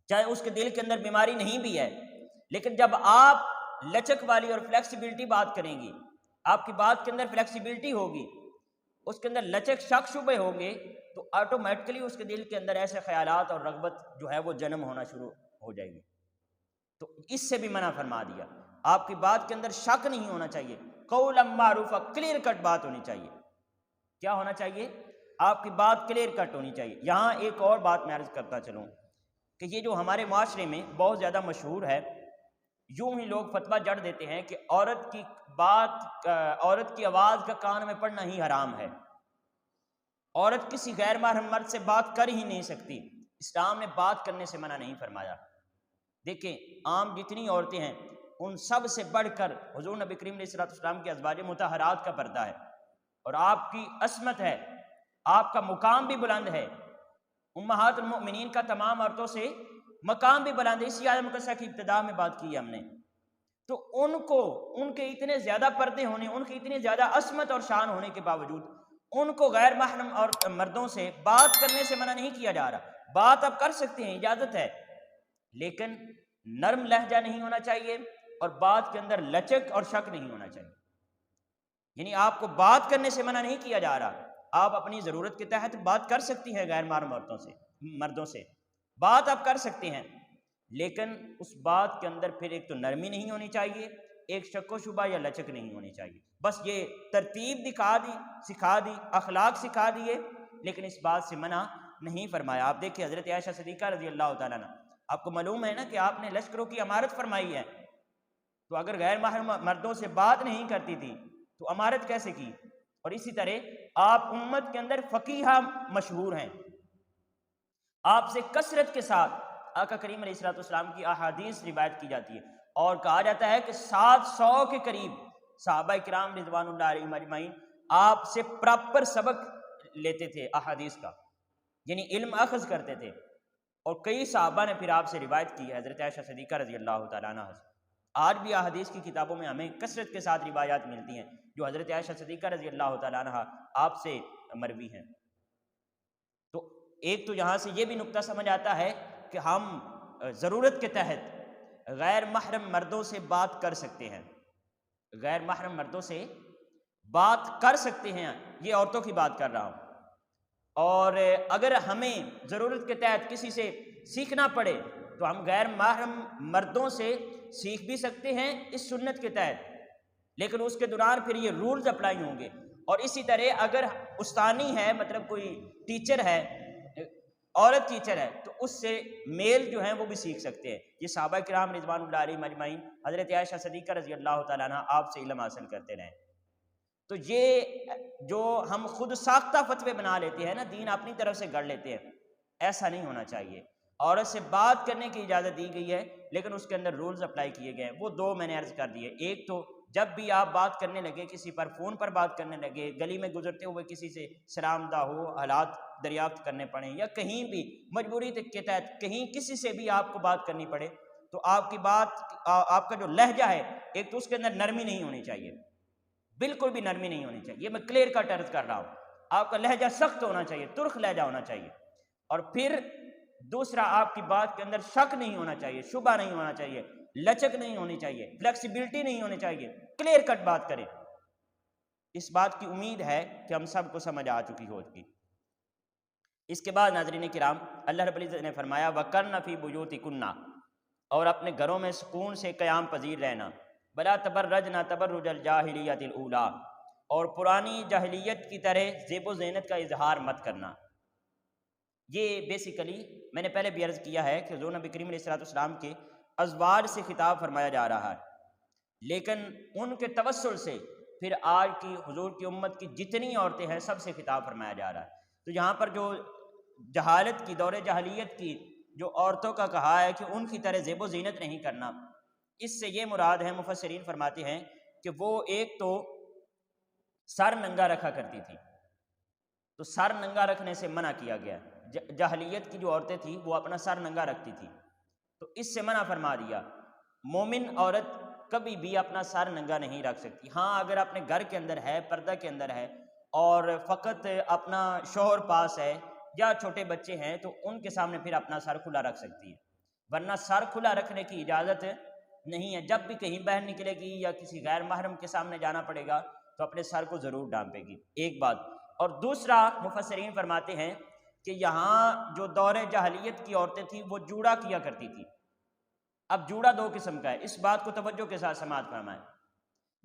چاہے اس کے دل کے اندر بیماری نہیں بھی ہے، لیکن جب آپ لچک والی اور فلیکسیبلٹی بات کریں گی، آپ کی بات کے اندر فلیکسیبلٹی ہوگی، اس کے اندر لچک شک شبے ہوں گے، تو آٹومیٹکلی اس کے دل کے اندر ایسے خیالات اور رغبت جو ہے وہ جنم ہونا شروع ہو جائے گی۔ تو اس سے بھی منع فرما دیا، آپ کی بات کے اندر شک نہیں ہونا چاہیے، قولا معروفا، کلیئر کٹ بات ہونی چاہیے۔ کیا ہونا چاہیے؟ آپ کی بات کلیئر کٹ ہونی چاہیے۔ یہاں ایک اور بات میں عرض کرتا چلوں کہ یہ جو ہمارے معاشرے میں بہت زیادہ مشہور ہے، یوں ہی لوگ فتویٰ جڑ دیتے ہیں کہ عورت کی آواز کا کان میں پڑنا ہی حرام ہے، عورت کسی غیر محرم مرد سے بات کر ہی نہیں سکتی، اسلام نے بات کرنے سے منع نہیں فرمایا۔ دیکھیں عام جتنی عورتیں ہیں ان سب سے بڑھ کر حضور نبی کریم علیہ السلام کی ازواج مطہرات کا پردہ ہے، اور آپ کی عصمت ہے، آپ کا مقام بھی بلند ہے، امہات المؤمنین کا تمام عورتوں سے مقام بھی بلند ہے۔ اسی آیت مقدسہ کی ابتدا میں بات کی ہم نے، تو ان کے اتنے زیادہ پردے ہونے، ان کی اتنی زیادہ عصمت اور شان ہونے کے باوجود ان کو غیر محرم اور مردوں سے بات کرنے سے منع نہیں کیا جا رہا۔ بات آپ کر سکتے ہیں، اجازت ہے، لیکن نرم لہجہ نہیں ہونا چاہیے اور بات کے اندر لچک اور شک نہیں ہونا چاہیے۔ یعنی آپ کو بات کرنے سے منع نہیں کیا جا رہا، آپ اپنی ضرورت کے تحت بات کر سکتی ہیں غیر محرم مردوں سے بات آپ کر سکتے ہیں، لیکن اس بات کے اندر پھر ایک تو نرمی نہیں ہونی چاہیے، ایک شک و شبہ یا لچک نہیں ہونی چاہیے۔ بس یہ ترتیب سکھا دی، اخلاق سکھا دیے، لیکن اس بات سے منع نہیں فرمایا۔ آپ دیکھیں حضرت عائشہ صدیقہ رضی اللہ تعالیٰ عنہ، آپ کو معلوم ہے نا کہ آپ نے لشکروں کی امارت فرمائی ہے، تو اگر غیر محرم مردوں سے بات نہیں کرتی تھی تو امارت کیسے کی؟ اور اسی طرح آپ امت کے اندر فقیہ مشہور ہیں، آپ سے کثرت کے ساتھ آقا کریم علیہ الصلوۃ والسلام کی احادیث روایت کی جاتی ہے، اور کہا جاتا ہے کہ 700 کے قریب صحابہ کرام رضوان اللہ علیہم اجمعین آپ سے پراپر سبق لیتے تھے احادیث کا، یعنی علم اخذ کرتے تھے، اور کئی صحابہ نے پھر آپ سے روایت کی ہے، حضرت عائشہ صدیقہ رضی اللہ تعالیٰ عنہ سے۔ آج بھی احادیث کی کتابوں میں ہمیں کثرت کے ساتھ روایات ملتی ہیں جو حضرت عائشہ صدیقہ رضی اللہ تعالیٰ عنہ آپ سے مروی ہیں۔ تو ایک تو یہاں سے یہ بھی نقطہ سمجھ آتا ہے کہ ہم ضرورت کے تحت غیر محرم مردوں سے بات کر سکتے ہیں، غیر محرم مردوں سے بات کر سکتے ہیں، یہ عورتوں کی بات کر رہا ہوں۔ اور اگر ہمیں ضرورت کے تحت کسی سے سیکھنا پڑے تو ہم غیر محرم مردوں سے سیکھ بھی سکتے ہیں اس سنت کے تحت، لیکن اس کے دوران پھر یہ رولز اپلائی ہوں گے۔ اور اسی طرح اگر استانی ہے، مطلب کوئی ٹیچر ہے، عورت ٹیچر ہے، تو اس سے میل جو ہیں وہ بھی سیکھ سکتے ہیں۔ یہ صحابہ کرام رضوان اللہ علیہم اجمعین حضرت عائشہ صدیقہ رضی اللہ تعالیٰ عنہ آپ سے علم حاصل کرتے رہے۔ تو یہ جو ہم خود ساختہ فتوے بنا لیتے ہیں نا، دین اپنی طرف سے گڑھ لیتے ہیں، ایسا نہیں ہونا چاہیے۔ عورت سے بات کرنے کی اجازت دی گئی ہے، لیکن اس کے اندر رولز اپلائی کیے گئے ہیں، وہ دو میں نے عرض کر دیے۔ ایک تو جب بھی آپ بات کرنے لگے، کسی پر فون پر بات کرنے لگے، گلی میں گزرتے ہوئے کسی سے سلام دہ ہو، حالات دریافت کرنے پڑیں، یا کہیں بھی مجبوری کے تحت کہیں کسی سے بھی آپ کو بات کرنی پڑے، تو آپ کی بات، آپ کا جو لہجہ ہے، ایک تو اس کے اندر نرمی نہیں ہونی چاہیے، بالکل بھی نرمی نہیں ہونی چاہیے، یہ میں کلیئر کٹ عرض کر رہا ہوں۔ آپ کا لہجہ سخت ہونا چاہیے، ترخ لہجہ ہونا چاہیے۔ اور پھر دوسرا، آپ کی بات کے اندر شک نہیں ہونا چاہیے، شبہ نہیں ہونا چاہیے، لچک نہیں ہونی چاہیے، فلیکسیبلٹی نہیں ہونی چاہیے، کلیئر کٹ بات کریں۔ اس بات کی امید ہے کہ ہم سب کو سمجھ آ چکی ہوگی۔ اس کے بعد ناظرین کرام، اللہ رب العزت نے فرمایا وَقَرْنَ فِي بُيُوتِكُنَّ، اور اپنے گھروں میں سکون سے قیام پذیر رہنا، بلا تبرجنا تبرج الجاہلیت الاولیٰ، اور پرانی جاہلیت کی طرح زیب و زینت کا اظہار مت کرنا۔ یہ بیسیکلی میں نے پہلے بھی عرض کیا ہے کہ حضور نبی کریم علیہ السلام کے ازواج سے خطاب فرمایا جا رہا ہے، لیکن ان کے توسل سے پھر آج کی حضور کی امت کی جتنی عورتیں ہیں سب سے خطاب فرمایا جا رہا ہے۔ تو یہاں پر جو جہالت کی، دور جاہلیت کی جو عورتوں کا کہا ہے کہ ان کی طرح زیب و زینت نہیں کرنا، اس سے یہ مراد ہے، مفسرین فرماتے ہیں کہ وہ ایک تو سر ننگا رکھا کرتی تھی، تو سر ننگا رکھنے سے منع کیا گیا۔ جاہلیت کی جو عورتیں تھیں وہ اپنا سر ننگا رکھتی تھی، تو اس سے منع فرما دیا۔ مومن عورت کبھی بھی اپنا سر ننگا نہیں رکھ سکتی۔ ہاں، اگر اپنے گھر کے اندر ہے، پردہ کے اندر ہے، اور فقط اپنا شوہر پاس ہے یا چھوٹے بچے ہیں، تو ان کے سامنے پھر اپنا سر کھلا رکھ سکتی ہے، ورنہ سر کھلا رکھنے کی اجازت نہیں ہے۔ جب بھی کہیں باہر نکلے گی یا کسی غیر محرم کے سامنے جانا پڑے گا تو اپنے سر کو ضرور ڈھانپے گی، ایک بات۔ اور دوسرا، مفسرین فرماتے ہیں کہ یہاں جو دور جاہلیت کی عورتیں تھیں وہ جوڑا کیا کرتی تھی۔ اب جوڑا دو قسم کا ہے، اس بات کو توجہ کے ساتھ سماعت فرمائیں۔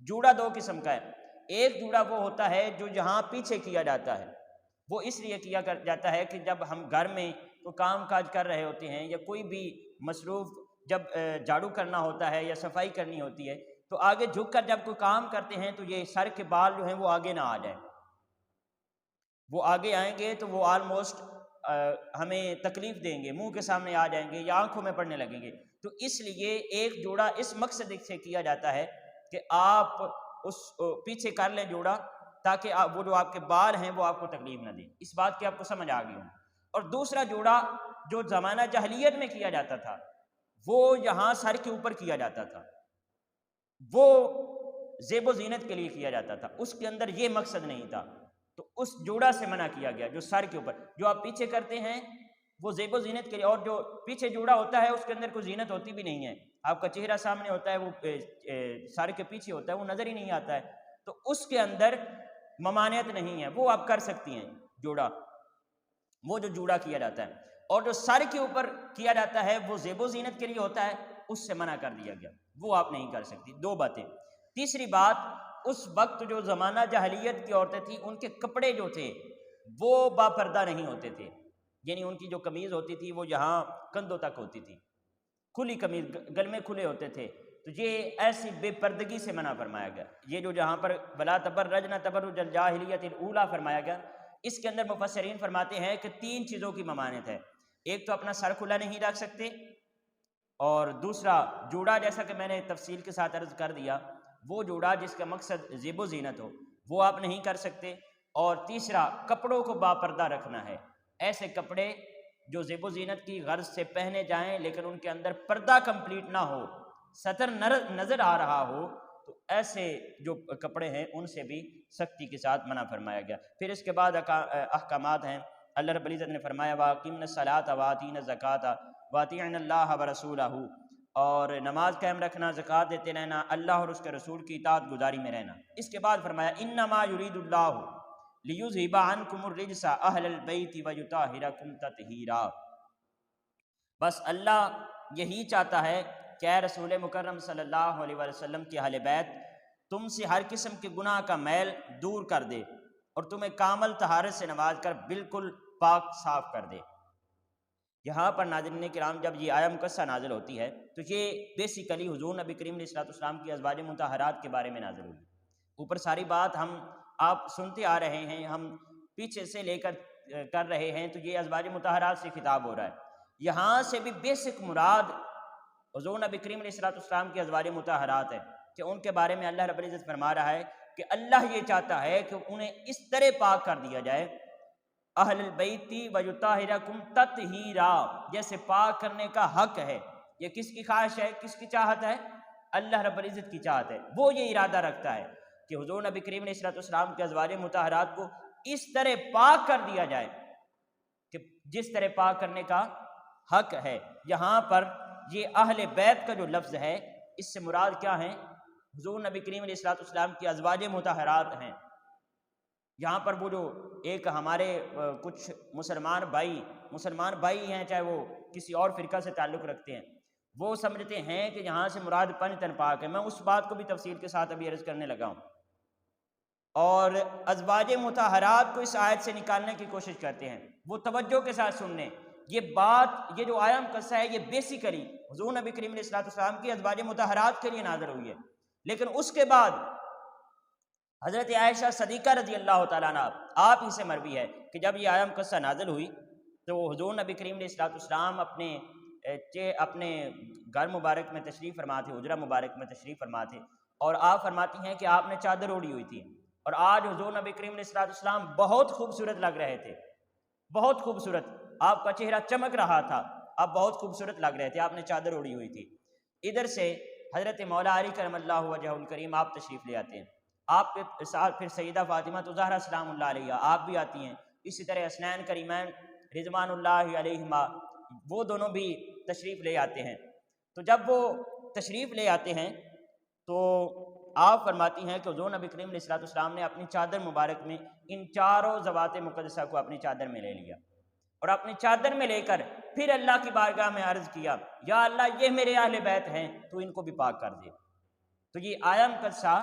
جوڑا دو قسم کا ہے، ایک جوڑا وہ ہوتا ہے جو یہاں پیچھے کیا جاتا ہے، وہ اس لیے کیا جاتا ہے کہ جب ہم گھر میں کوئی کام کاج کر رہے ہوتے ہیں یا کوئی بھی مصروف جب جھاڑو کرنا ہوتا ہے یا صفائی کرنی ہوتی ہے تو آگے جھک کر جب کوئی کام کرتے ہیں تو یہ سر کے بال جو ہیں وہ آگے نہ آ جائیں، وہ آگے آئیں گے تو وہ آلموسٹ ہمیں تکلیف دیں گے، منہ کے سامنے آ جائیں گے یا آنکھوں میں پڑنے لگیں گے۔ تو اس لیے ایک جوڑا اس مقصد سے کیا جاتا ہے کہ آپ اس پیچھے کر لیں جوڑا، تاکہ وہ جو آپ کے بال ہیں وہ آپ کو تکلیف نہ دیں۔ اس بات کی آپ کو سمجھ آ گئی ہوں۔ اور دوسرا جوڑا جو زمانہ جاہلیت میں کیا جاتا تھا وہ یہاں سر کے اوپر کیا جاتا تھا، وہ زیب و زینت کے لیے کیا جاتا تھا، اس کے اندر یہ مقصد نہیں تھا، تو اس جوڑا سے منع کیا گیا جو سر کے اوپر، جو آپ پیچھے کرتے ہیں وہ زیب و زینت کے لیے، اور جو پیچھے جوڑا ہوتا ہے اس کے اندر کوئی زینت ہوتی بھی نہیں ہے، آپ کا چہرہ سامنے ہوتا ہے، وہ سر کے پیچھے ہوتا ہے، وہ نظر ہی نہیں آتا ہے، تو اس کے اندر ممانعت نہیں ہے، وہ آپ کر سکتی ہیں جوڑا، وہ جو جوڑا کیا جاتا ہے، اور جو سر کے اوپر کیا جاتا ہے وہ زیب و زینت کے لیے ہوتا ہے، اس سے منع کر دیا گیا، وہ آپ نہیں کر سکتی۔ دو باتیں۔ تیسری بات، اس وقت جو زمانہ جاہلیت کی عورتیں تھیں ان کے کپڑے جو تھے وہ با پردہ نہیں ہوتے تھے، یعنی ان کی جو قمیض ہوتی تھی وہ یہاں کندھوں تک ہوتی تھی، کھلی قمیض، گلمے کھلے ہوتے تھے، تو یہ ایسی بے پردگی سے منع فرمایا گیا۔ یہ جو جہاں پر ولا تبرجن تبرج الجاہلیت الاولی فرمایا گیا، اس کے اندر مفسرین فرماتے ہیں کہ 3 چیزوں کی ممانعت ہے۔ ایک تو اپنا سر کھلا نہیں رکھ سکتے، اور دوسرا جوڑا، جیسا کہ میں نے تفصیل کے ساتھ عرض کر دیا، وہ جوڑا جس کا مقصد زیب و زینت ہو وہ آپ نہیں کر سکتے، اور تیسرا کپڑوں کو با پردہ رکھنا ہے۔ ایسے کپڑے جو زیب و زینت کی غرض سے پہنے جائیں لیکن ان کے اندر پردہ کمپلیٹ نہ ہو، سطر نظر آ رہا ہو، تو ایسے جو کپڑے ہیں ان سے بھی سختی کے ساتھ منع فرمایا گیا۔ پھر اس کے بعد احکامات ہیں۔ اللہ رب العزت نے فرمایا وَأَقِمْنَ الصَّلَاةَ وَآتِينَ الزَّكَاةَ وَأَطِيعْنَ اللَّهَ وَرَسُولَهُ، اور نماز قائم رکھنا، زکوٰۃ دیتے رہنا، اللہ اور اس کے رسول کی اطاعت گزاری میں رہنا۔ اس کے بعد فرمایا انما یرید اللہ لیذھب عنکم الرجس اہل البیت ویطہرکم تطہیرا، بس اللہ یہی چاہتا ہے کہ اے رسول مکرم صلی اللہ علیہ وسلم کی اہل بیت تم سے ہر قسم کے گناہ کا میل دور کر دے اور تمہیں کامل طہارت سے نواز کر بالکل پاک صاف کر دے۔ یہاں پر ناظرین کرام جب یہ آیہ مقدسہ نازل ہوتی ہے تو یہ بیسیکلی حضور نبی کریم علیہ السلام کی ازواج مطہرات کے بارے میں نازل ہوئی۔ اوپر ساری بات آپ سنتے آ رہے ہیں، ہم پیچھے سے لے کر کر رہے ہیں، تو یہ ازواج مطہرات سے خطاب ہو رہا ہے۔ یہاں سے بھی بیسک مراد حضور نبی کریم علیہ السلام کی ازواج مطہرات ہے کہ ان کے بارے میں اللہ رب العزت فرما رہا ہے کہ اللہ یہ چاہتا ہے کہ انہیں اس طرح پاک کر دیا جائے، اہل البیت ویطہرکم تطہیرا، جیسے پاک کرنے کا حق ہے۔ یہ کس کی خواہش ہے، کس کی چاہت ہے؟ اللہ رب العزت کی چاہت ہے۔ وہ یہ ارادہ رکھتا ہے کہ حضور نبی کریم علیہ السلام کے ازواج مطہرات کو اس طرح پاک کر دیا جائے کہ جس طرح پاک کرنے کا حق ہے۔ یہاں پر یہ اہل بیت کا جو لفظ ہے اس سے مراد کیا ہیں؟ حضور نبی کریم علیہ السلام کی ازواج مطہرات ہیں۔ یہاں پر وہ جو ایک ہمارے کچھ مسلمان بھائی ہیں، چاہے وہ کسی اور فرقہ سے تعلق رکھتے ہیں، وہ سمجھتے ہیں کہ یہاں سے مراد پنج تن پاک ہے۔ میں اس بات کو بھی تفصیل کے ساتھ ابھی عرض کرنے لگا ہوں، اور ازواج مطہرات کو اس آیت سے نکالنے کی کوشش کرتے ہیں۔ وہ توجہ کے ساتھ سن لیں، یہ بات، یہ جو آیہ مقدسہ ہے یہ بیسیکلی حضور نبی کریم علیہ السلام کی ازواج مطہرات کے لیے نازل ہوئی ہے، لیکن اس کے بعد حضرت عائشہ صدیقہ رضی اللہ تعالیٰ عنہ آپ ہی سے مروی ہے کہ جب یہ آیہ مقدسہ نازل ہوئی تو حضور نبی کریم علیہ السلام اپنے گھر مبارک میں تشریف فرما تھے، حجرہ مبارک میں تشریف فرما تھے، اور آپ فرماتی ہیں کہ آپ نے چادر اوڑھی ہوئی تھی، اور آج حضور نبی کریم علیہ السلام بہت خوبصورت لگ رہے تھے، بہت خوبصورت، آپ کا چہرہ چمک رہا تھا، آپ بہت خوبصورت لگ رہے تھے، آپ نے چادر اوڑھی ہوئی تھی۔ ادھر سے حضرت مولا علی کرم اللہ وجہ الکریم آپ تشریف لے آتے ہیں، آپ کے ساتھ پھر سیدہ فاطمہ زہرا سلام اللہ علیہ آپ بھی آتی ہیں، اسی طرح حسنین کریمین رضوان اللہ علیہما وہ دونوں بھی تشریف لے آتے ہیں۔ تو جب وہ تشریف لے آتے ہیں تو آپ فرماتی ہیں کہ حضور نبی کریم علیہ السلام نے اپنی چادر مبارک میں ان چاروں ذوات مقدسہ کو اپنی چادر میں لے لیا، اور اپنی چادر میں لے کر پھر اللہ کی بارگاہ میں عرض کیا یا اللہ یہ میرے اہل بیت ہیں تو ان کو بھی پاک کر دے۔ تو یہ آیہ مقدسہ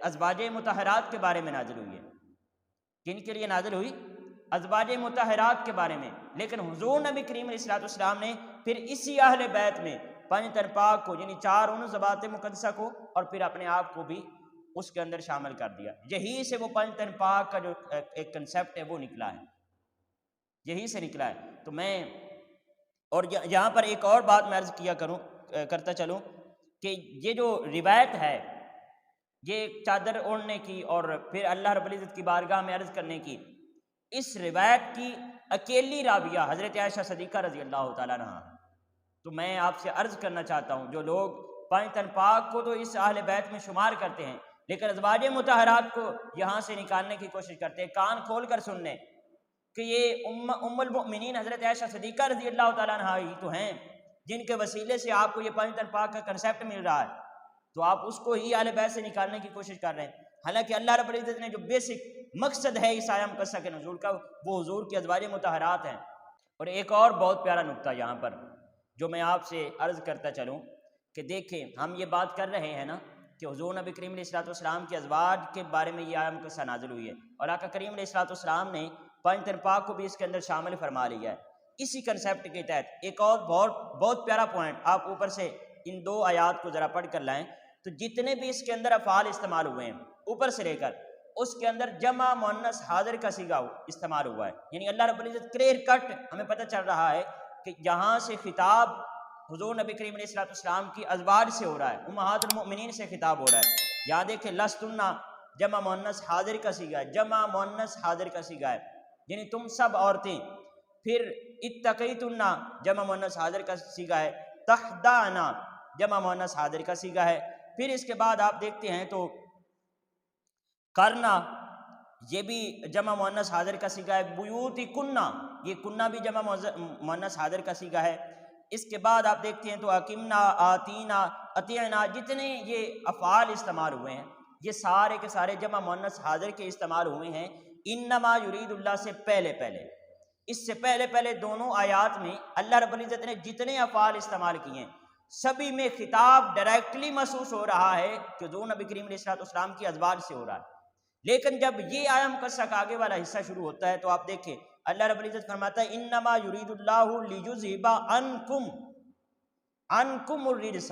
ازواج مطہرات کے بارے میں نازل ہوئی ہے۔ کن کے لیے نازل ہوئی؟ ازواج مطہرات کے بارے میں، لیکن حضور نبی کریم علیہ السلام نے پھر اسی اہل بیت میں پنج تن پاک کو، یعنی چار ان ذوات مقدسہ کو، اور پھر اپنے آپ کو بھی اس کے اندر شامل کر دیا۔ یہی سے وہ پنج تن پاک کا جو ایک کنسیپٹ ہے وہ نکلا ہے، یہی سے نکلا ہے۔ تو میں اور یہاں پر ایک اور بات میں عرض کرتا چلوں کہ یہ جو روایت ہے یہ چادر اوڑھنے کی اور پھر اللہ رب العزت کی بارگاہ میں عرض کرنے کی، اس روایت کی اکیلی راویہ حضرت عائشہ صدیقہ رضی اللہ تعالیٰ عنہ۔ تو میں آپ سے عرض کرنا چاہتا ہوں، جو لوگ پنج تن پاک کو تو اس اہل بیت میں شمار کرتے ہیں لیکن ازواج مطہرات کو یہاں سے نکالنے کی کوشش کرتے ہیں، کان کھول کر سن لیں کہ یہ ام المؤمنین حضرت عائشہ صدیقہ رضی اللہ تعالیٰ عنہ ہی تو ہیں جن کے وسیلے سے آپ کو یہ پنج تن پاک کا کنسیپٹ مل رہا ہے، تو آپ اس کو ہی اہل بیت سے نکالنے کی کوشش کر رہے ہیں۔ حالانکہ اللہ رب العزت نے جو بیسک مقصد ہے اس آیہ مقدسہ کے نزول کا وہ حضور کی ازواج مطہرات ہیں۔ اور ایک اور بہت پیارا نقطہ یہاں پر جو میں آپ سے عرض کرتا چلوں کہ دیکھیں ہم یہ بات کر رہے ہیں نا کہ حضور نبی کریم علیہ الصلوۃ والسلام کے ازواج کے بارے میں یہ آیہ مقدسہ نازل ہوئی ہے، اور آقا کریم علیہ الصلوۃ والسلام نے پنج تن پاک کو بھی اس کے اندر شامل فرما لیا ہے۔ اسی کنسیپٹ کے تحت ایک اور بہت پیارا پوائنٹ آپ اوپر سے ان دو آیات کو ذرا پڑھ کر لائیں تو جتنے بھی اس کے اندر افعال استعمال ہوئے ہیں اوپر سے لے کر اس کے اندر جمع مؤنث حاضر کا صیغہ استعمال ہوا ہے، یعنی اللہ رب العزت کلیئر کٹ ہمیں پتہ چل رہا ہے کہ یہاں سے خطاب حضور نبی کریم علیہ الصلوۃ والسلام کی ازواج سے ہو رہا ہے، امہات المؤمنین سے خطاب ہو رہا ہے۔ یہاں دیکھیں لستنا جمع مؤنث حاضر کا صیغہ ہے، جمع مؤنث حاضر کا صیغہ ہے، یعنی تم سب عورتیں۔ پھر اتقیتنا جمع مؤنث حاضر کا صیغہ ہے، تحدانا جمع مؤنث حاضر کا صیغہ ہے۔ پھر اس کے بعد آپ دیکھتے ہیں تو کرنا یہ بھی جمع مؤنث حاضر کا صیغہ ہے، بیوتی کننا یہ کننا بھی جمع مؤنث حاضر کا صیغہ ہے۔ اس کے بعد آپ دیکھتے ہیں تو اقمنا آتینا اطیعنا جتنے یہ افعال استعمال ہوئے ہیں یہ سارے کے سارے جمع مؤنث حاضر کے استعمال ہوئے ہیں انما یرید اللہ سے پہلے پہلے۔ اس سے پہلے پہلے دونوں آیات میں اللہ رب العزت نے جتنے افعال استعمال کیے ہیں سبھی میں خطاب ڈائریکٹلی محسوس ہو رہا ہے کہ حضور نبی کریم علیہ الصلوۃ والسلام کی ازواج سے ہو رہا ہے۔ لیکن جب یہ آیہ مقدسہ کا آگے والا حصہ شروع ہوتا ہے تو آپ دیکھیں اللہ رب العزت فرماتا ہے انما یرید اللہ لیذھب عنکم الرجس۔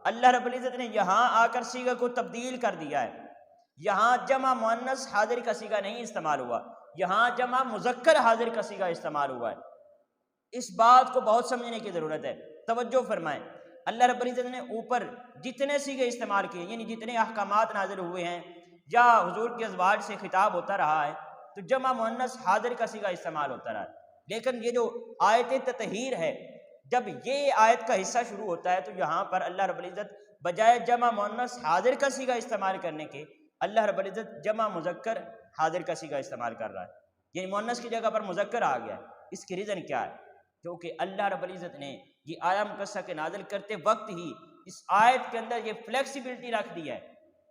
اللہ رب العزت نے یہاں آ کر صیغہ کو تبدیل کر دیا ہے، یہاں جمع مؤنث حاضر کا صیغہ نہیں استعمال ہوا، یہاں جمع مذکر حاضر کا صیغہ استعمال ہوا ہے۔ اس بات کو بہت سمجھنے کی ضرورت ہے، توجہ فرمائیں۔ اللہ رب العزت نے اوپر جتنے صیغے استعمال کیے یعنی جتنے احکامات نازل ہوئے ہیں یا حضور کے ازواج سے خطاب ہوتا رہا ہے تو جمع مؤنث حاضر کا صیغہ استعمال ہوتا رہا ہے، لیکن یہ جو آیت تطہیر ہے جب یہ آیت کا حصہ شروع ہوتا ہے تو یہاں پر اللہ رب العزت بجائے جمع مؤنث حاضر کا صیغہ استعمال کرنے کے اللہ رب العزت جمع مذکر حاضر کا صیغہ استعمال کر رہا ہے، یعنی مؤنث کی جگہ پر مذکر آ گیا ہے۔ اس کی ریزن کیا ہے؟ کیونکہ اللہ رب العزت نے یہ آیہ مقدسہ کے نازل کرتے وقت ہی اس آیت کے اندر یہ فلیکسیبلٹی رکھ دی ہے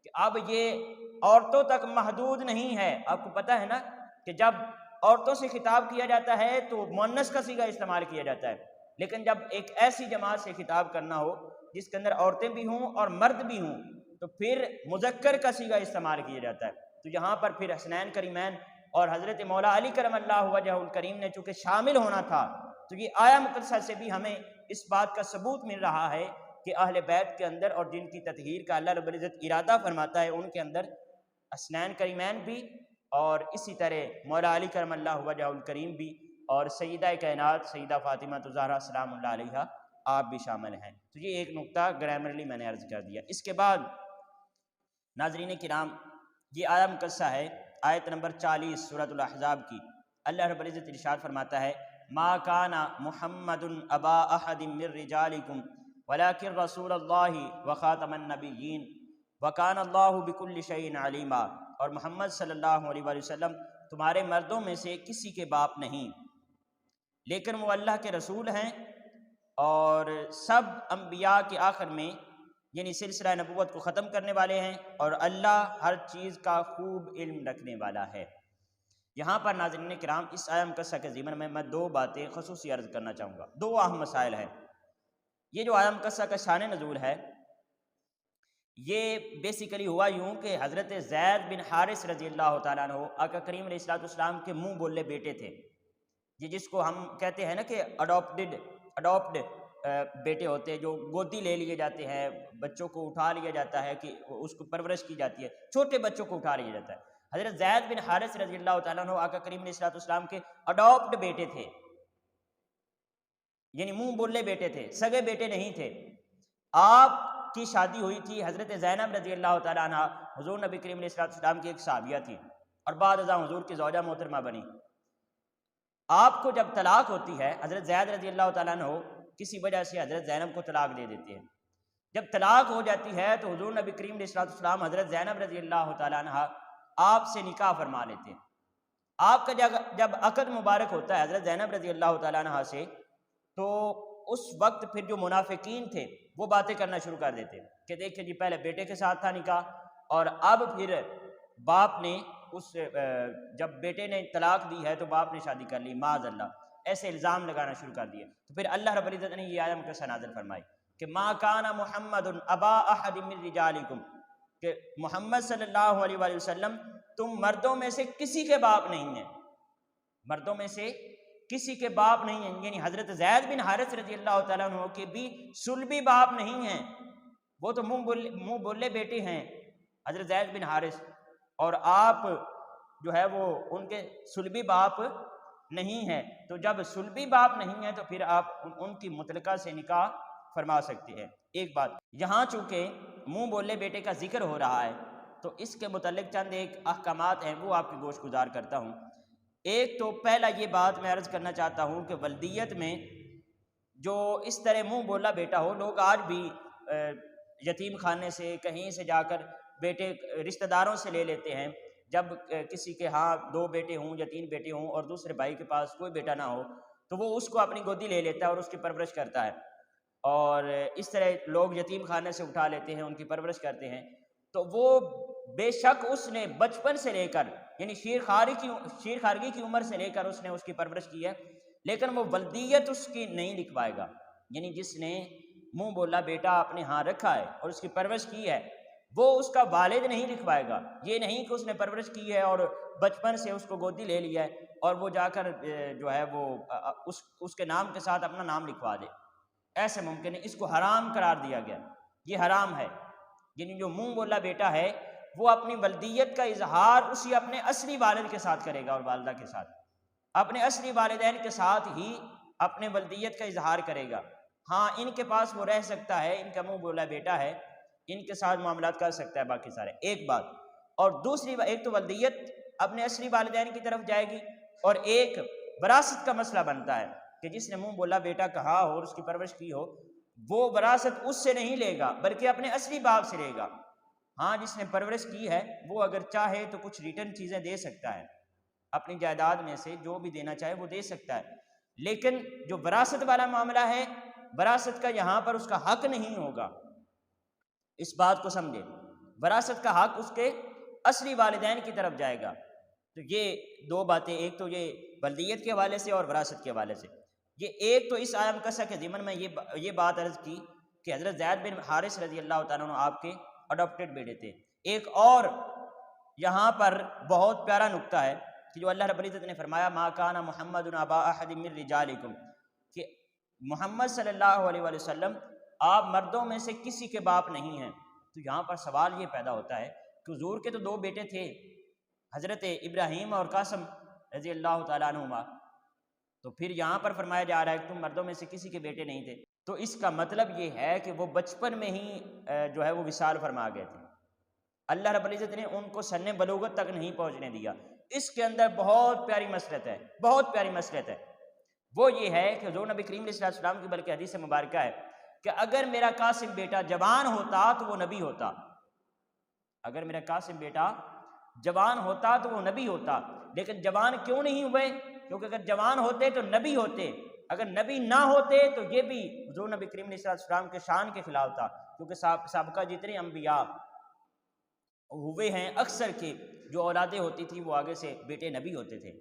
کہ اب یہ عورتوں تک محدود نہیں ہے۔ آپ کو پتہ ہے نا کہ جب عورتوں سے خطاب کیا جاتا ہے تو مؤنث کا صیغہ استعمال کیا جاتا ہے، لیکن جب ایک ایسی جماعت سے خطاب کرنا ہو جس کے اندر عورتیں بھی ہوں اور مرد بھی ہوں تو پھر مذکر کا صیغہ استعمال کیا جاتا ہے۔ تو یہاں پر پھر حسنین کریمین اور حضرت مولا علی کرم اللہ وجہ الکریم نے چونکہ شامل ہونا تھا تو یہ آیہ مقدسہ سے بھی ہمیں اس بات کا ثبوت مل رہا ہے کہ اہل بیت کے اندر اور جن کی تطہیر کا اللہ رب العزت ارادہ فرماتا ہے ان کے اندر حسنین کریمین بھی اور اسی طرح مولا علی کرم اللہ وجہ الکریم بھی اور سیدہ کائنات سیدہ فاطمہ الزہرا سلام اللہ علیہا آپ بھی شامل ہیں۔ تو یہ ایک نقطہ گرامرلی میں نے عرض کر دیا۔ اس کے بعد ناظرین کرام یہ آیہ مقدسہ ہے آیت نمبر 40 سورۃ الاحزاب کی۔ اللہ رب العزت ارشاد فرماتا ہے ما کان محمد ابا احد من رجالکم ولکن رسول اللہ وخاتم النبیین وکان اللہ بکل شیء علیما۔ اور محمد صلی اللہ علیہ وآلہ وسلم تمہارے مردوں میں سے کسی کے باپ نہیں لیکن وہ اللہ کے رسول ہیں اور سب انبیاء کے آخر میں یعنی سلسلہ نبوت کو ختم کرنے والے ہیں اور اللہ ہر چیز کا خوب علم رکھنے والا ہے۔ یہاں پر ناظرین کرام اس آیہ مقدسہ کے ضمن میں دو باتیں خصوصی عرض کرنا چاہوں گا، دو اہم مسائل ہیں۔ یہ جو آیہ مقدسہ کا شان نزول ہے یہ بیسیکلی ہوا یوں کہ حضرت زید بن حارث رضی اللہ تعالیٰ عنہ آقا کریم علیہ الصلوۃ والسلام کے منہ بولے بیٹے تھے، یہ جس کو ہم کہتے ہیں نا کہ اڈاپٹڈ بیٹے ہوتے ہیں، جو گودی لے لیے جاتے ہیں، بچوں کو اٹھا لیا جاتا ہے کہ اس کو پرورش کی جاتی ہے، چھوٹے بچوں کو اٹھا لیا جاتا ہے۔ حضرت زید بن حارث رضی اللہ تعالیٰ عنہ آقا کریم علیہ الصلوۃ والسلام کے اڈاپٹ بیٹے تھے، یعنی منہ بولے بیٹے تھے، سگے بیٹے نہیں تھے۔ آپ کی شادی ہوئی تھی حضرت زینب رضی اللہ تعالیٰ عنہ، حضور نبی کریم علیہ الصلوۃ والسلام کی ایک صحابیہ تھی اور بعد ازاں حضور کی زوجہ محترمہ بنی۔ آپ کو جب طلاق ہوتی ہے حضرت زید رضی اللہ تعالیٰ عنہ کسی وجہ سے حضرت زینب کو طلاق دے دیتے ہیں۔ جب طلاق ہو جاتی ہے تو حضور نبی کریم علیہ الصلوۃ والسلام حضرت زینب رضی اللہ تعالیٰ عنہ آپ سے نکاح فرما لیتے ہیں۔ آپ کا جب عقد مبارک ہوتا ہے حضرت زینب رضی اللہ تعالیٰ عنہ سے تو اس وقت پھر جو منافقین تھے وہ باتیں کرنا شروع کر دیتے کہ دیکھیں جی پہلے بیٹے کے ساتھ تھا نکاح اور اب پھر باپ نے اس جب بیٹے نے طلاق دی ہے تو باپ نے شادی کر لی معاذ اللہ، ایسے الزام لگانا شروع کر دیے، تو پھر اللہ رب العزت نے یہ آیت مقدسہ نازل فرمائی کہ ما کان محمد ابا احد من رجالکم، کہ محمد صلی اللہ علیہ وآلہ وسلم تم مردوں میں سے کسی کے باپ نہیں ہیں، مردوں میں سے کسی کے باپ نہیں ہیں، یعنی حضرت زید بن حارث رضی اللہ تعالیٰ عنہ کے بھی صلبی باپ نہیں ہیں، وہ تو منہ بولے بیٹے ہیں حضرت زید بن حارث، اور آپ جو ہے وہ ان کے صلبی باپ نہیں ہیں، تو جب صلبی باپ نہیں ہیں تو پھر آپ ان کی مطلقہ سے نکاح فرما سکتے ہیں۔ ایک بات یہاں چونکہ منہ بولے بیٹے کا ذکر ہو رہا ہے تو اس کے متعلق چند ایک احکامات ہیں وہ آپ کی گوش گزار کرتا ہوں۔ ایک تو پہلا یہ بات میں عرض کرنا چاہتا ہوں کہ ولدیت میں جو اس طرح منہ بولا بیٹا ہو، لوگ آج بھی یتیم خانے سے کہیں سے جا کر بیٹے رشتہ داروں سے لے لیتے ہیں، جب کسی کے ہاں 2 بیٹے ہوں یا 3 بیٹے ہوں اور دوسرے بھائی کے پاس کوئی بیٹا نہ ہو تو وہ اس کو اپنی گودی لے لیتا ہے اور اس کی پرورش کرتا ہے، اور اس طرح لوگ یتیم خانے سے اٹھا لیتے ہیں، ان کی پرورش کرتے ہیں، تو وہ بے شک اس نے بچپن سے لے کر یعنی شیر خارگی کی عمر سے لے کر اس نے اس کی پرورش کی ہے، لیکن وہ ولدیت اس کی نہیں لکھوائے گا، یعنی جس نے منہ بولا بیٹا اپنے ہاں رکھا ہے اور اس کی پرورش کی ہے وہ اس کا والد نہیں لکھوائے گا۔ یہ نہیں کہ اس نے پرورش کی ہے اور بچپن سے اس کو گودی لے لیا ہے اور وہ جا کر جو ہے وہ اس کے نام کے ساتھ اپنا نام لکھوا دے، ایسے ممکن ہے، اس کو حرام قرار دیا گیا، یہ حرام ہے۔ یعنی جو منہ بولا بیٹا ہے وہ اپنی ولدیت کا اظہار اسی اپنے اصلی والد کے ساتھ کرے گا اور والدہ کے ساتھ، اپنے اصلی والدین کے ساتھ ہی اپنے ولدیت کا اظہار کرے گا۔ ہاں ان کے پاس وہ رہ سکتا ہے، ان کا منہ بولا بیٹا ہے، ان کے ساتھ معاملات کر سکتا ہے باقی سارے، ایک بات۔ اور دوسری ایک تو ولدیت اپنے اصلی والدین کی طرف جائے گی، اور ایک وراثت کا مسئلہ بنتا ہے کہ جس نے منہ بولا بیٹا کہا ہو اور اس کی پرورش کی ہو وہ وراثت اس سے نہیں لے گا بلکہ اپنے اصلی باپ سے لے گا۔ ہاں جس نے پرورش کی ہے وہ اگر چاہے تو کچھ ریٹرن چیزیں دے سکتا ہے، اپنی جائیداد میں سے جو بھی دینا چاہے وہ دے سکتا ہے، لیکن جو وراثت والا معاملہ ہے وراثت کا یہاں پر اس کا حق نہیں ہوگا، اس بات کو سمجھے، وراثت کا حق اس کے اصلی والدین کی طرف جائے گا۔ تو یہ 2 باتیں، ایک تو یہ ولدیت کے حوالے سے اور وراثت کے حوالے سے، یہ ایک تو اس آیہ مقدسہ کے ضمن میں یہ بات عرض کی کہ حضرت زید بن حارث رضی اللہ تعالیٰ عنہ آپ کے اڈاپٹڈ بیٹے تھے۔ ایک اور یہاں پر بہت پیارا نقطہ ہے کہ جو اللہ رب العزت نے فرمایا ما کان محمد ابا احد من رجالکم، کہ محمد صلی اللہ علیہ وآلہ وسلم آپ مردوں میں سے کسی کے باپ نہیں ہیں۔ تو یہاں پر سوال یہ پیدا ہوتا ہے کہ حضور کے تو 2 بیٹے تھے، حضرت ابراہیم اور قاسم رضی اللہ تعالیٰ عنہما، تو پھر یہاں پر فرمایا جا رہا ہے کہ تم مردوں میں سے کسی کے بیٹے نہیں تھے، تو اس کا مطلب یہ ہے کہ وہ بچپن میں ہی جو ہے وہ وصال فرما گئے تھے، اللہ رب العزت نے ان کو سن بلوغت تک نہیں پہنچنے دیا۔ اس کے اندر بہت پیاری مصلحت ہے، بہت پیاری مصلحت ہے، وہ یہ ہے کہ حضور نبی کریم علیہ السلام کی بلکہ حدیث مبارکہ ہے کہ اگر میرا قاسم بیٹا جوان ہوتا تو وہ نبی ہوتا، اگر میرا قاسم بیٹا جوان ہوتا تو وہ نبی ہوتا، لیکن جوان کیوں نہیں ہوئے؟ کیونکہ اگر جوان ہوتے تو نبی ہوتے، اگر نبی نہ ہوتے تو یہ بھی حضور نبی کریم علیہ السلام کے شان کے خلاف تھا، کیونکہ سابقہ جتنے انبیاء ہوئے ہیں اکثر کے جو اولادیں ہوتی تھی وہ آگے سے بیٹے نبی ہوتے تھے،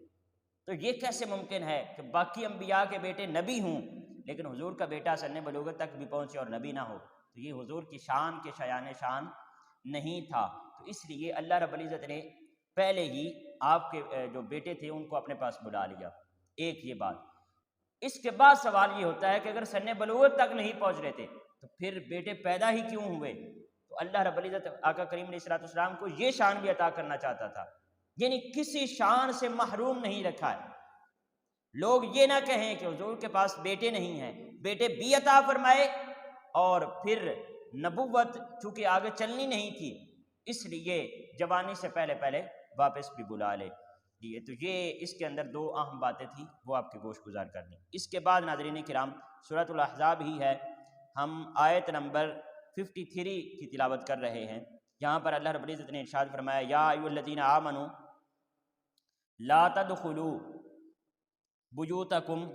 تو یہ کیسے ممکن ہے کہ باقی انبیاء کے بیٹے نبی ہوں لیکن حضور کا بیٹا سن بلوغت تک بھی پہنچے اور نبی نہ ہو؟ تو یہ حضور کی شان کے شایان شان نہیں تھا، تو اس لیے اللہ رب العزت نے پہلے ہی آپ کے جو بیٹے تھے ان کو اپنے پاس بلا لیا۔ ایک یہ بات، اس کے بعد سوال یہ ہوتا ہے کہ اگر سن بلوغت تک نہیں پہنچ رہے تھے تو پھر بیٹے پیدا ہی کیوں ہوئے؟ تو اللہ رب العزت آقا کریم علیہ السلام کو یہ شان بھی عطا کرنا چاہتا تھا، یعنی کسی شان سے محروم نہیں رکھا ہے۔ لوگ یہ نہ کہیں کہ حضور کے پاس بیٹے نہیں ہیں، بیٹے بھی عطا فرمائے اور پھر نبوت چونکہ آگے چلنی نہیں تھی اس لیے جوانی سے پہلے واپس بھی بلا لے۔ تو یہ اس کے اندر 2 اہم باتیں تھیں وہ آپ کے گوش گزار کر دیں۔ اس کے بعد ناظرین کرام سورۃ الاحزاب ہی ہے، ہم آیت نمبر 53 کی تلاوت کر رہے ہیں۔ یہاں پر اللہ رب العزت نے ارشاد فرمایا یا ایھا الذین آمنوا لا تدخلوا بیوتکم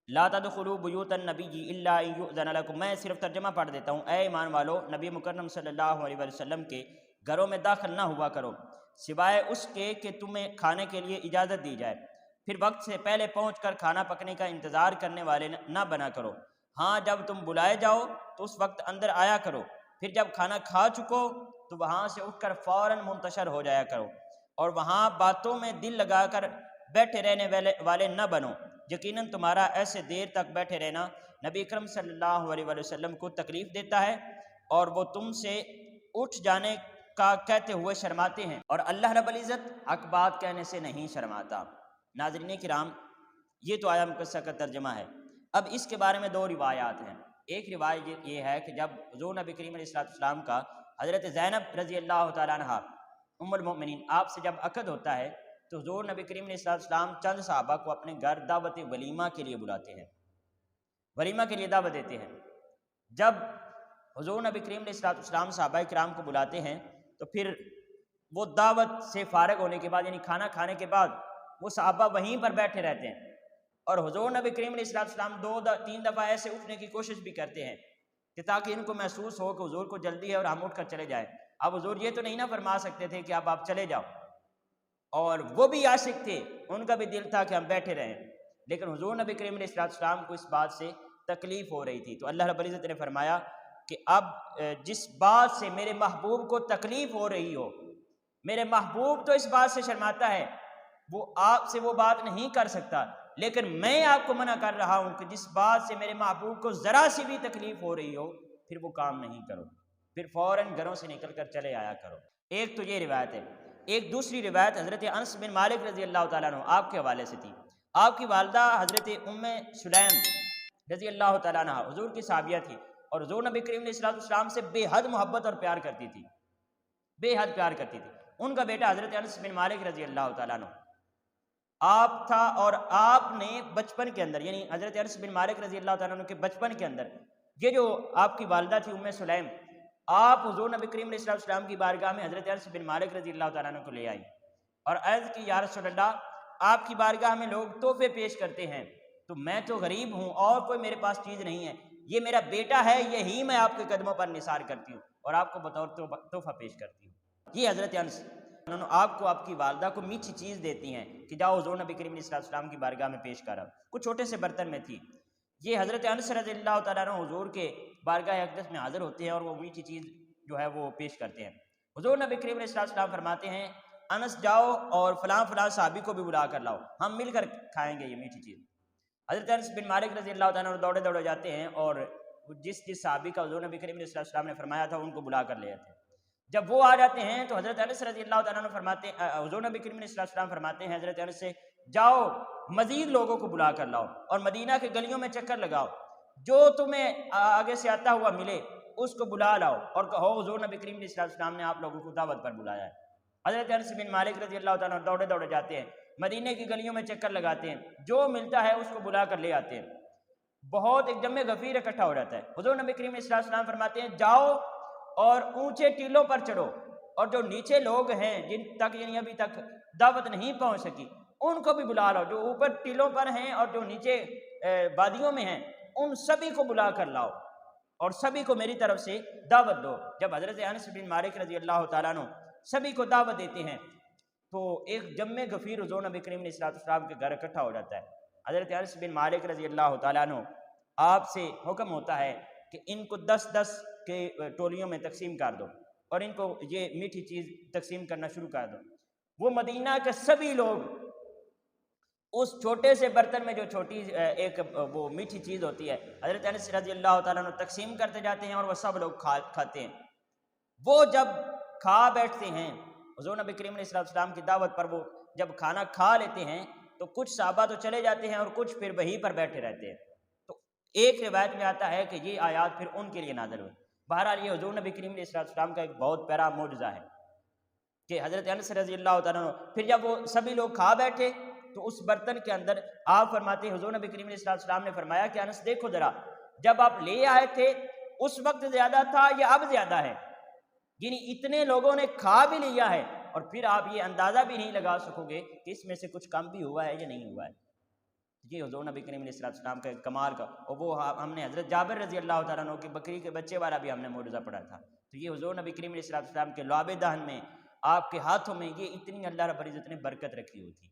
لا تدخلوا بیوت النبی الا ان یؤذن لکم۔ میں صرف ترجمہ پڑھ دیتا ہوں۔ اے ایمان والو، نبی مکرم صلی اللہ علیہ وسلم کے گھروں میں داخل نہ ہوا کرو سوائے اس کے کہ تمہیں کھانے کے لیے اجازت دی جائے، پھر وقت سے پہلے پہنچ کر کھانا پکنے کا انتظار کرنے والے نہ بنا کرو۔ ہاں جب تم بلائے جاؤ تو اس وقت اندر آیا کرو، پھر جب کھانا کھا چکو تو وہاں سے اٹھ کر فوراً منتشر ہو جایا کرو، اور وہاں باتوں میں دل لگا کر بیٹھے رہنے والے نہ بنو، یقیناً تمہارا ایسے دیر تک بیٹھے رہنا نبی اکرم صلی اللہ علیہ وآلہ وسلم کو تکلیف دیتا ہے، اور وہ تم سے اٹھ جانے کا کہتے ہوئے شرماتے ہیں، اور اللہ رب العزت حق بات کہنے سے نہیں شرماتا۔ ناظرین کرام، یہ تو آیہ مقدسہ کا ترجمہ ہے۔ اب اس کے بارے میں دو روایات ہیں۔ ایک روایت یہ ہے کہ جب حضور نبی کریم علیہ السلام کا حضرت زینب رضی اللہ تعالیٰ عنہ ام المؤمنین آپ سے جب عقد ہوتا ہے تو حضور نبی کریم علیہ السلام چند صحابہ کو اپنے گھر دعوت ولیمہ کے لیے بلاتے ہیں، ولیمہ کے لیے دعوت دیتے ہیں۔ جب حضور نبی کریم علیہ السلام صحابہ کرام کو بلاتے ہیں تو پھر وہ دعوت سے فارغ ہونے کے بعد، یعنی کھانا کھانے کے بعد، وہ صحابہ وہیں پر بیٹھے رہتے ہیں، اور حضور نبی کریم علیہ السلام تین دفعہ ایسے اٹھنے کی کوشش بھی کرتے ہیں کہ تاکہ ان کو محسوس ہو کہ حضور کو جلدی ہے اور ہم اٹھ کر چلے جائیں۔ اب حضور یہ تو نہیں نہ فرما سکتے تھے کہ اب آپ چلے جاؤ، اور وہ بھی عاشق تھے، ان کا بھی دل تھا کہ ہم بیٹھے رہیں، لیکن حضور نبی کریم علیہ السلام کو اس بات سے تکلیف ہو رہی تھی۔ تو اللہ رب العزت نے فرمایا کہ اب جس بات سے میرے محبوب کو تکلیف ہو رہی ہو، میرے محبوب تو اس بات سے شرماتا ہے، وہ آپ سے وہ بات نہیں کر سکتا، لیکن میں آپ کو منع کر رہا ہوں کہ جس بات سے میرے محبوب کو ذرا سی بھی تکلیف ہو رہی ہو پھر وہ کام نہیں کرو، پھر فوراً گھروں سے نکل کر چلے آیا کرو۔ ایک تو یہ روایت ہے۔ ایک دوسری روایت حضرت انس بن مالک رضی اللہ تعالیٰ عنہ آپ کے حوالے سے تھی۔ آپ کی والدہ حضرت ام سلیم رضی اللہ تعالیٰ عنہ حضور کی صحابیہ تھی، اور حضور نبی کریم علیہ السلام سے بے حد محبت اور پیار کرتی تھی، بے حد پیار کرتی تھی۔ ان کا بیٹا حضرت انس بن مالک رضی اللہ تعالیٰ عنہ آپ تھا، اور آپ نے بچپن کے اندر، یعنی حضرت انس بن مالک رضی اللہ تعالیٰ عنہ کے بچپن کے اندر، یہ جو آپ کی والدہ تھی ام سلیم، آپ حضور نبی کریم علیہ السلام کی بارگاہ میں حضرت انس بن مالک رضی اللہ تعالیٰ عنہ کو لے آئی اور عرض کی، یا رسول اللہ، آپ کی بارگاہ میں لوگ تحفے پیش کرتے ہیں، تو میں تو غریب ہوں اور کوئی میرے پاس چیز نہیں ہے، یہ میرا بیٹا ہے، یہی میں آپ کے قدموں پر نثار کرتی ہوں اور آپ کو بطور تحفہ پیش کرتی ہوں۔ یہ حضرت انس انہوں نے آپ کو، آپ کی والدہ کو میٹھی چیز دیتی ہیں کہ جاؤ حضور نبی کریم علیہ السلام کی بارگاہ میں پیش کرو، کچھ چھوٹے سے برتن میں تھی۔ یہ حضرت انس رضی اللہ تعالیٰ عنہ حضور کے بارگاہ اقدس میں حاضر ہوتے ہیں اور وہ میٹھی چیز جو ہے وہ پیش کرتے ہیں۔ حضور نبی کریم علیہ السلام فرماتے ہیں، انس جاؤ اور فلاں فلاں صحابی کو بھی بلا کر لاؤ، ہم مل کر کھائیں گے یہ میٹھی چیز۔ حضرت انس بن مالک رضی اللہ تعالیٰ عنہ دوڑے دوڑے جاتے ہیں اور جس صحابی کا حضور نبی کریم علیہ السلام نے فرمایا تھا ان کو بلا کر لے آتے ہیں۔ جب وہ آ جاتے ہیں تو حضرت انس رضی اللہ تعالیٰ عنہ فرماتے ہیں، حضور نبی کریم علیہ السلام فرماتے ہیں حضرت انس سے، جاؤ مزید لوگوں کو بلا کر لاؤ اور مدینہ کے گلیوں میں چکر لگاؤ، جو تمہیں آگے سے آتا ہوا ملے اس کو بلا لاؤ اور کہو حضور نبی کریم علیہ السلام نے آپ لوگوں کو دعوت پر بلایا ہے۔ حضرت انس بن مالک رضی اللہ تعالیٰ عنہ دوڑے دوڑے جاتے ہیں، مدینہ کی گلیوں میں چکر لگاتے ہیں، جو ملتا ہے اس کو بلا کر لے آتے ہیں۔ بہت ایک جمع غفیر اکٹھا ہو جاتا ہے۔ حضور نبی کریم علیہ السلام فرماتے ہیں، جاؤ اور اونچے ٹیلوں پر چڑھو اور جو نیچے لوگ ہیں جن تک یعنی ابھی تک دعوت نہیں پہنچ سکی ان کو بھی بلا لاؤ، جو اوپر ٹیلوں پر ہیں اور جو نیچے وادیوں میں ہیں ان سبھی کو بلا کر لاؤ اور سبھی کو میری طرف سے دعوت دو۔ جب حضرت انس بن مالک رضی اللہ تعالیٰ عنہ سبھی کو دعوت دیتے ہیں تو ایک جمع غفیر حضور نبی کریم علیہ السلام کے گھر اکٹھا ہو جاتا ہے۔ حضرت انس بن مالک رضی اللہ تعالیٰ عنہ آپ سے حکم ہوتا ہے کہ ان کو 10-10 کے ٹولیوں میں تقسیم کر دو اور ان کو یہ میٹھی چیز تقسیم کرنا شروع کر دو۔ وہ مدینہ کے سبھی لوگ اس چھوٹے سے برتن میں جو چھوٹی ایک وہ میٹھی چیز ہوتی ہے حضرت انس رضی اللہ تعالیٰ عنہ تقسیم کرتے جاتے ہیں اور وہ سب لوگ کھاتے ہیں۔ وہ جب کھا بیٹھتے ہیں حضور نبی کریم علیہ السلام کی دعوت پر، وہ جب کھانا کھا لیتے ہیں تو کچھ صحابہ تو چلے جاتے ہیں اور کچھ پھر وہیں پر بیٹھے رہتے ہیں۔ تو ایک روایت میں آتا ہے کہ یہ آیات پھر ان کے لیے نازل ہوئی۔ بہرحال یہ حضور نبی کریم علیہ السلام کا ایک بہت پیارا معجزہ ہے کہ حضرت انس رضی اللہ تعالیٰ عنہ پھر جب وہ سبھی لوگ کھا بیٹھے تو اس برتن کے اندر آپ فرماتے ہیں، حضور نبی کریم علیہ السلام نے فرمایا کہ انس دیکھو ذرا، جب آپ لے آئے تھے اس وقت زیادہ تھا یا اب زیادہ ہے؟ یعنی اتنے لوگوں نے کھا بھی لیا ہے اور پھر آپ یہ اندازہ بھی نہیں لگا سکو گے کہ اس میں سے کچھ کم بھی ہوا ہے یا نہیں ہوا ہے۔ یہ حضور نبی کریم علیہ السلام کا ایک کمال کا، اور وہ ہم نے حضرت جابر رضی اللہ تعالیٰ عنہ کی بکری کے بچے والا بھی ہم نے معجزہ پڑھا تھا۔ تو یہ حضور نبی کریم علیہ السلام کے لعاب دہن میں آپ کے ہاتھوں میں یہ اتنی اللہ رب العزت نے برکت رکھی ہوتی۔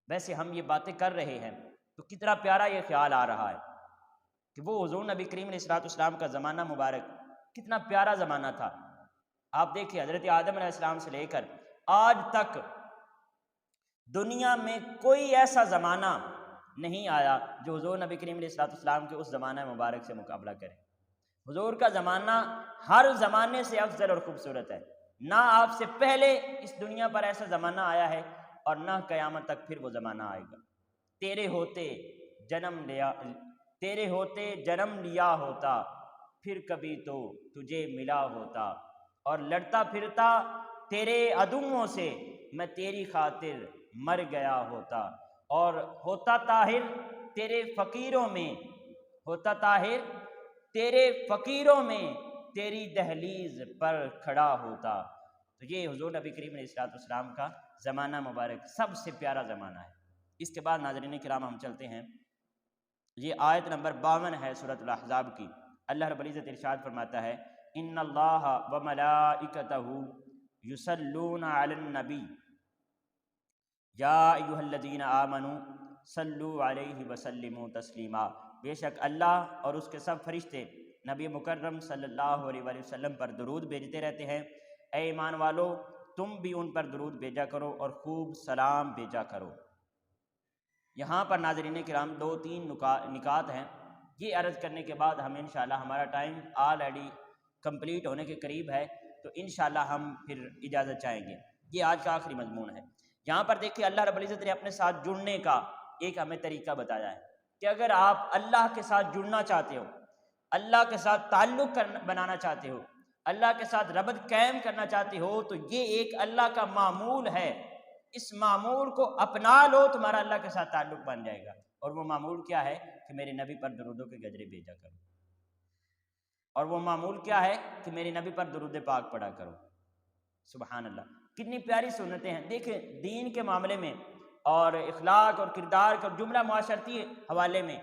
ویسے ہم یہ باتیں کر رہے ہیں تو کتنا پیارا یہ خیال آ رہا ہے کہ وہ حضور نبی کریم علیہ الصلوۃ والسلام کا زمانہ مبارک کتنا پیارا زمانہ تھا۔ آپ دیکھیے حضرت آدم علیہ السلام سے لے کر آج تک دنیا میں کوئی ایسا زمانہ نہیں آیا جو حضور نبی کریم علیہ الصلوۃ والسلام کے اس زمانہ مبارک سے مقابلہ کرے۔ حضور کا زمانہ ہر زمانے سے افضل اور خوبصورت ہے۔ نہ آپ سے پہلے اس دنیا پر ایسا زمانہ آیا ہے اور نہ قیامت تک پھر وہ زمانہ آئے گا۔ تیرے ہوتے جنم لیا ہوتا، پھر کبھی تو تجھے ملا ہوتا، اور لڑتا پھرتا تیرے عدووں سے میں تیری خاطر مر گیا ہوتا، اور ہوتا طاہر تیرے فقیروں میں تیری دہلیز پر کھڑا ہوتا۔ تو یہ حضور نبی کریم علیہ الصلوۃ والسلام کا زمانہ مبارک سب سے پیارا زمانہ ہے۔ اس کے بعد ناظرین کرام ہم چلتے ہیں، یہ آیت نمبر 52 ہے سورۃ الاحزاب کی۔ اللہ رب العزت ارشاد فرماتا ہے ان اللہ وملائکتہ یصلون علی النبی یا ایھا الذین آمنوا صلوا علیہ وسلموا تسلیما۔ بے شک اللہ اور اس کے سب فرشتے نبی مکرم صلی اللہ علیہ وآلہ وسلم پر درود بھیجتے رہتے ہیں۔ اے ایمان والو تم بھی ان پر درود بھیجا کرو اور خوب سلام بھیجا کرو۔ یہاں پر ناظرین کرام 2-3 نکات ہیں، یہ عرض کرنے کے بعد ہم انشاءاللہ ہمارا ٹائم آلریڈی کمپلیٹ ہونے کے قریب ہے، تو انشاءاللہ ہم پھر اجازت چاہیں گے۔ یہ آج کا آخری مضمون ہے۔ یہاں پر دیکھیے اللہ رب العزت نے اپنے ساتھ جڑنے کا ایک ہمیں طریقہ بتایا ہے کہ اگر آپ اللہ کے ساتھ جڑنا چاہتے ہو، اللہ کے ساتھ تعلق بنانا چاہتے ہو، اللہ کے ساتھ ربط قائم کرنا چاہتے ہو، تو یہ ایک اللہ کا معمول ہے۔ اس معمول کو اپنا لو، تمہارا اللہ کے ساتھ تعلق بن جائے گا۔ اور وہ معمول کیا ہے کہ میرے نبی پر درودوں کے گجرے بھیجا کرو، اور وہ معمول کیا ہے کہ میرے نبی پر درود پاک پڑھا کرو۔ سبحان اللہ، کتنی پیاری سنتیں ہیں۔ دیکھیں دین کے معاملے میں اور اخلاق اور کردار اور جملہ معاشرتی حوالے میں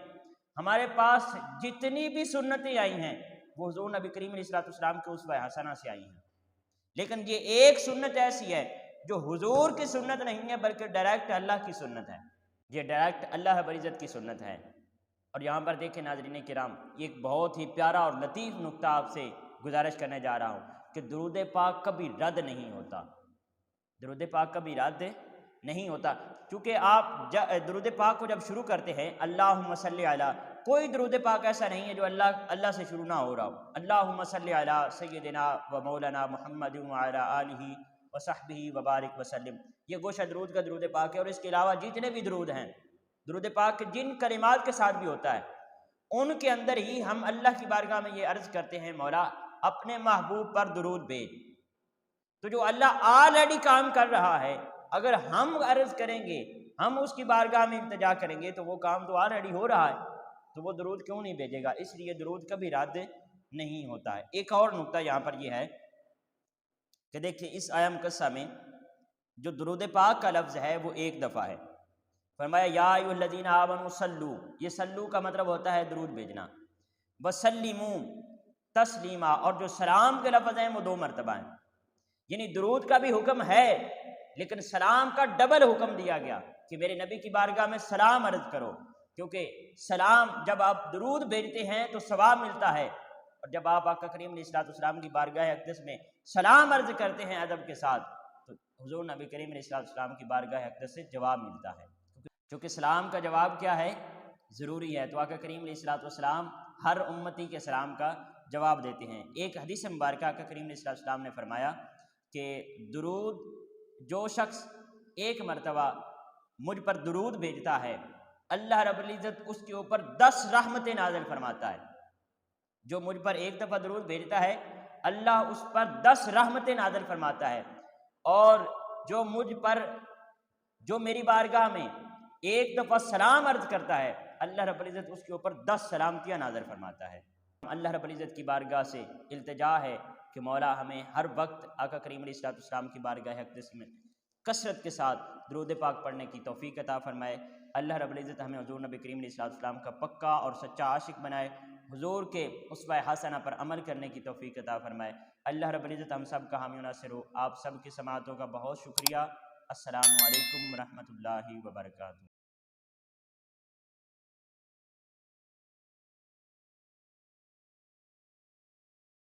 ہمارے پاس جتنی بھی سنتیں آئی ہیں وہ حضور نبی کریم علیہ الصلوۃ والسلام کے اسوہ حسنہ سے آئی ہیں، لیکن یہ ایک سنت ایسی ہے جو حضور کی سنت نہیں ہے بلکہ ڈائریکٹ اللہ کی سنت ہے۔ یہ ڈائریکٹ اللہ رب العزت کی سنت ہے۔ اور یہاں پر دیکھیں ناظرین کرام، ایک بہت ہی پیارا اور لطیف نقطہ آپ سے گزارش کرنے جا رہا ہوں کہ درود پاک کبھی رد نہیں ہوتا۔ درود پاک کبھی رد نہیں ہوتا، کیونکہ آپ درود پاک کو جب شروع کرتے ہیں اللہم صلی علی، کوئی درود پاک ایسا نہیں ہے جو اللہ سے شروع نہ ہو رہا ہو۔ اللہم صلی علی سیدنا و مولانا محمد وعلی آلہ وصحبہ وبارک وسلم، یہ گوشہ درود کا درود پاک ہے۔ اور اس کے علاوہ جتنے بھی درود ہیں، درود پاک جن کلمات کے ساتھ بھی ہوتا ہے، ان کے اندر ہی ہم اللہ کی بارگاہ میں یہ عرض کرتے ہیں مولا اپنے محبوب پر درود بھیج۔ تو جو اللہ آلریڈی کام کر رہا ہے، اگر ہم عرض کریں گے، ہم اس کی بارگاہ میں التجا کریں گے، تو وہ کام تو آلریڈی ہو رہا ہے، تو وہ درود کیوں نہیں بھیجے گا؟ اس لیے درود کبھی رد نہیں ہوتا ہے۔ ایک اور نقطہ یہاں پر یہ ہے کہ دیکھیں اس آیہ مقدسہ میں جو درود پاک کا لفظ ہے وہ ایک دفعہ ہے۔ فرمایا یا ایھا الذین آمنوا صلو، یہ صلو کا مطلب ہوتا ہے درود بھیجنا، وسلموا تسلیما، اور جو سلام کے لفظ ہیں وہ 2 مرتبہ ہیں۔ یعنی درود کا بھی حکم ہے لیکن سلام کا ڈبل حکم دیا گیا کہ میرے نبی کی بارگاہ میں سلام عرض کرو، کیونکہ سلام جب آپ درود بھیجتے ہیں تو ثواب ملتا ہے، اور جب آپ آقا کریم علیہ الصلوۃ والسلام کی بارگاہ اقدس میں سلام عرض کرتے ہیں ادب کے ساتھ، تو حضور نبی کریم علیہ الصلوۃ والسلام کی بارگاہ اقدس سے جواب ملتا ہے، کیونکہ سلام کا جواب کیا ہے؟ ضروری ہے۔ تو آقا کریم علیہ الصلوۃ والسلام ہر امتی کے سلام کا جواب دیتے ہیں۔ ایک حدیث مبارکہ آقا کریم علیہ الصلوۃ والسلام نے فرمایا کہ درود، جو شخص ایک مرتبہ مجھ پر درود بھیجتا ہے اللہ رب العزت اس کے اوپر 10 رحمتیں نازل فرماتا ہے۔ جو مجھ پر ایک دفعہ درود بھیجتا ہے اللہ اس پر 10 رحمتیں نازل فرماتا ہے، اور جو میری بارگاہ میں ایک دفعہ سلام عرض کرتا ہے اللہ رب العزت اس کے اوپر 10 سلامتیاں نازل فرماتا ہے۔ اللہ رب العزت کی بارگاہ سے التجا ہے کہ مولا ہمیں ہر وقت آقا کریم علیہ الصلوۃ والسلام کی بارگاہ اقدس میں کثرت کے ساتھ درود پاک پڑھنے کی توفیق عطا فرمائے۔ اللہ رب العزت ہمیں حضور نبی کریم علیہ الصلوۃ والسلام کا پکا اور سچا عاشق بنائے۔ حضور کے اسوہ حسنہ پر عمل کرنے کی توفیق عطا فرمائے۔ اللہ رب العزت ہم سب کا حامی و ناصر ہو۔ آپ سب کی سماعتوں کا بہت شکریہ۔ السلام علیکم ورحمۃ اللہ وبرکاتہ۔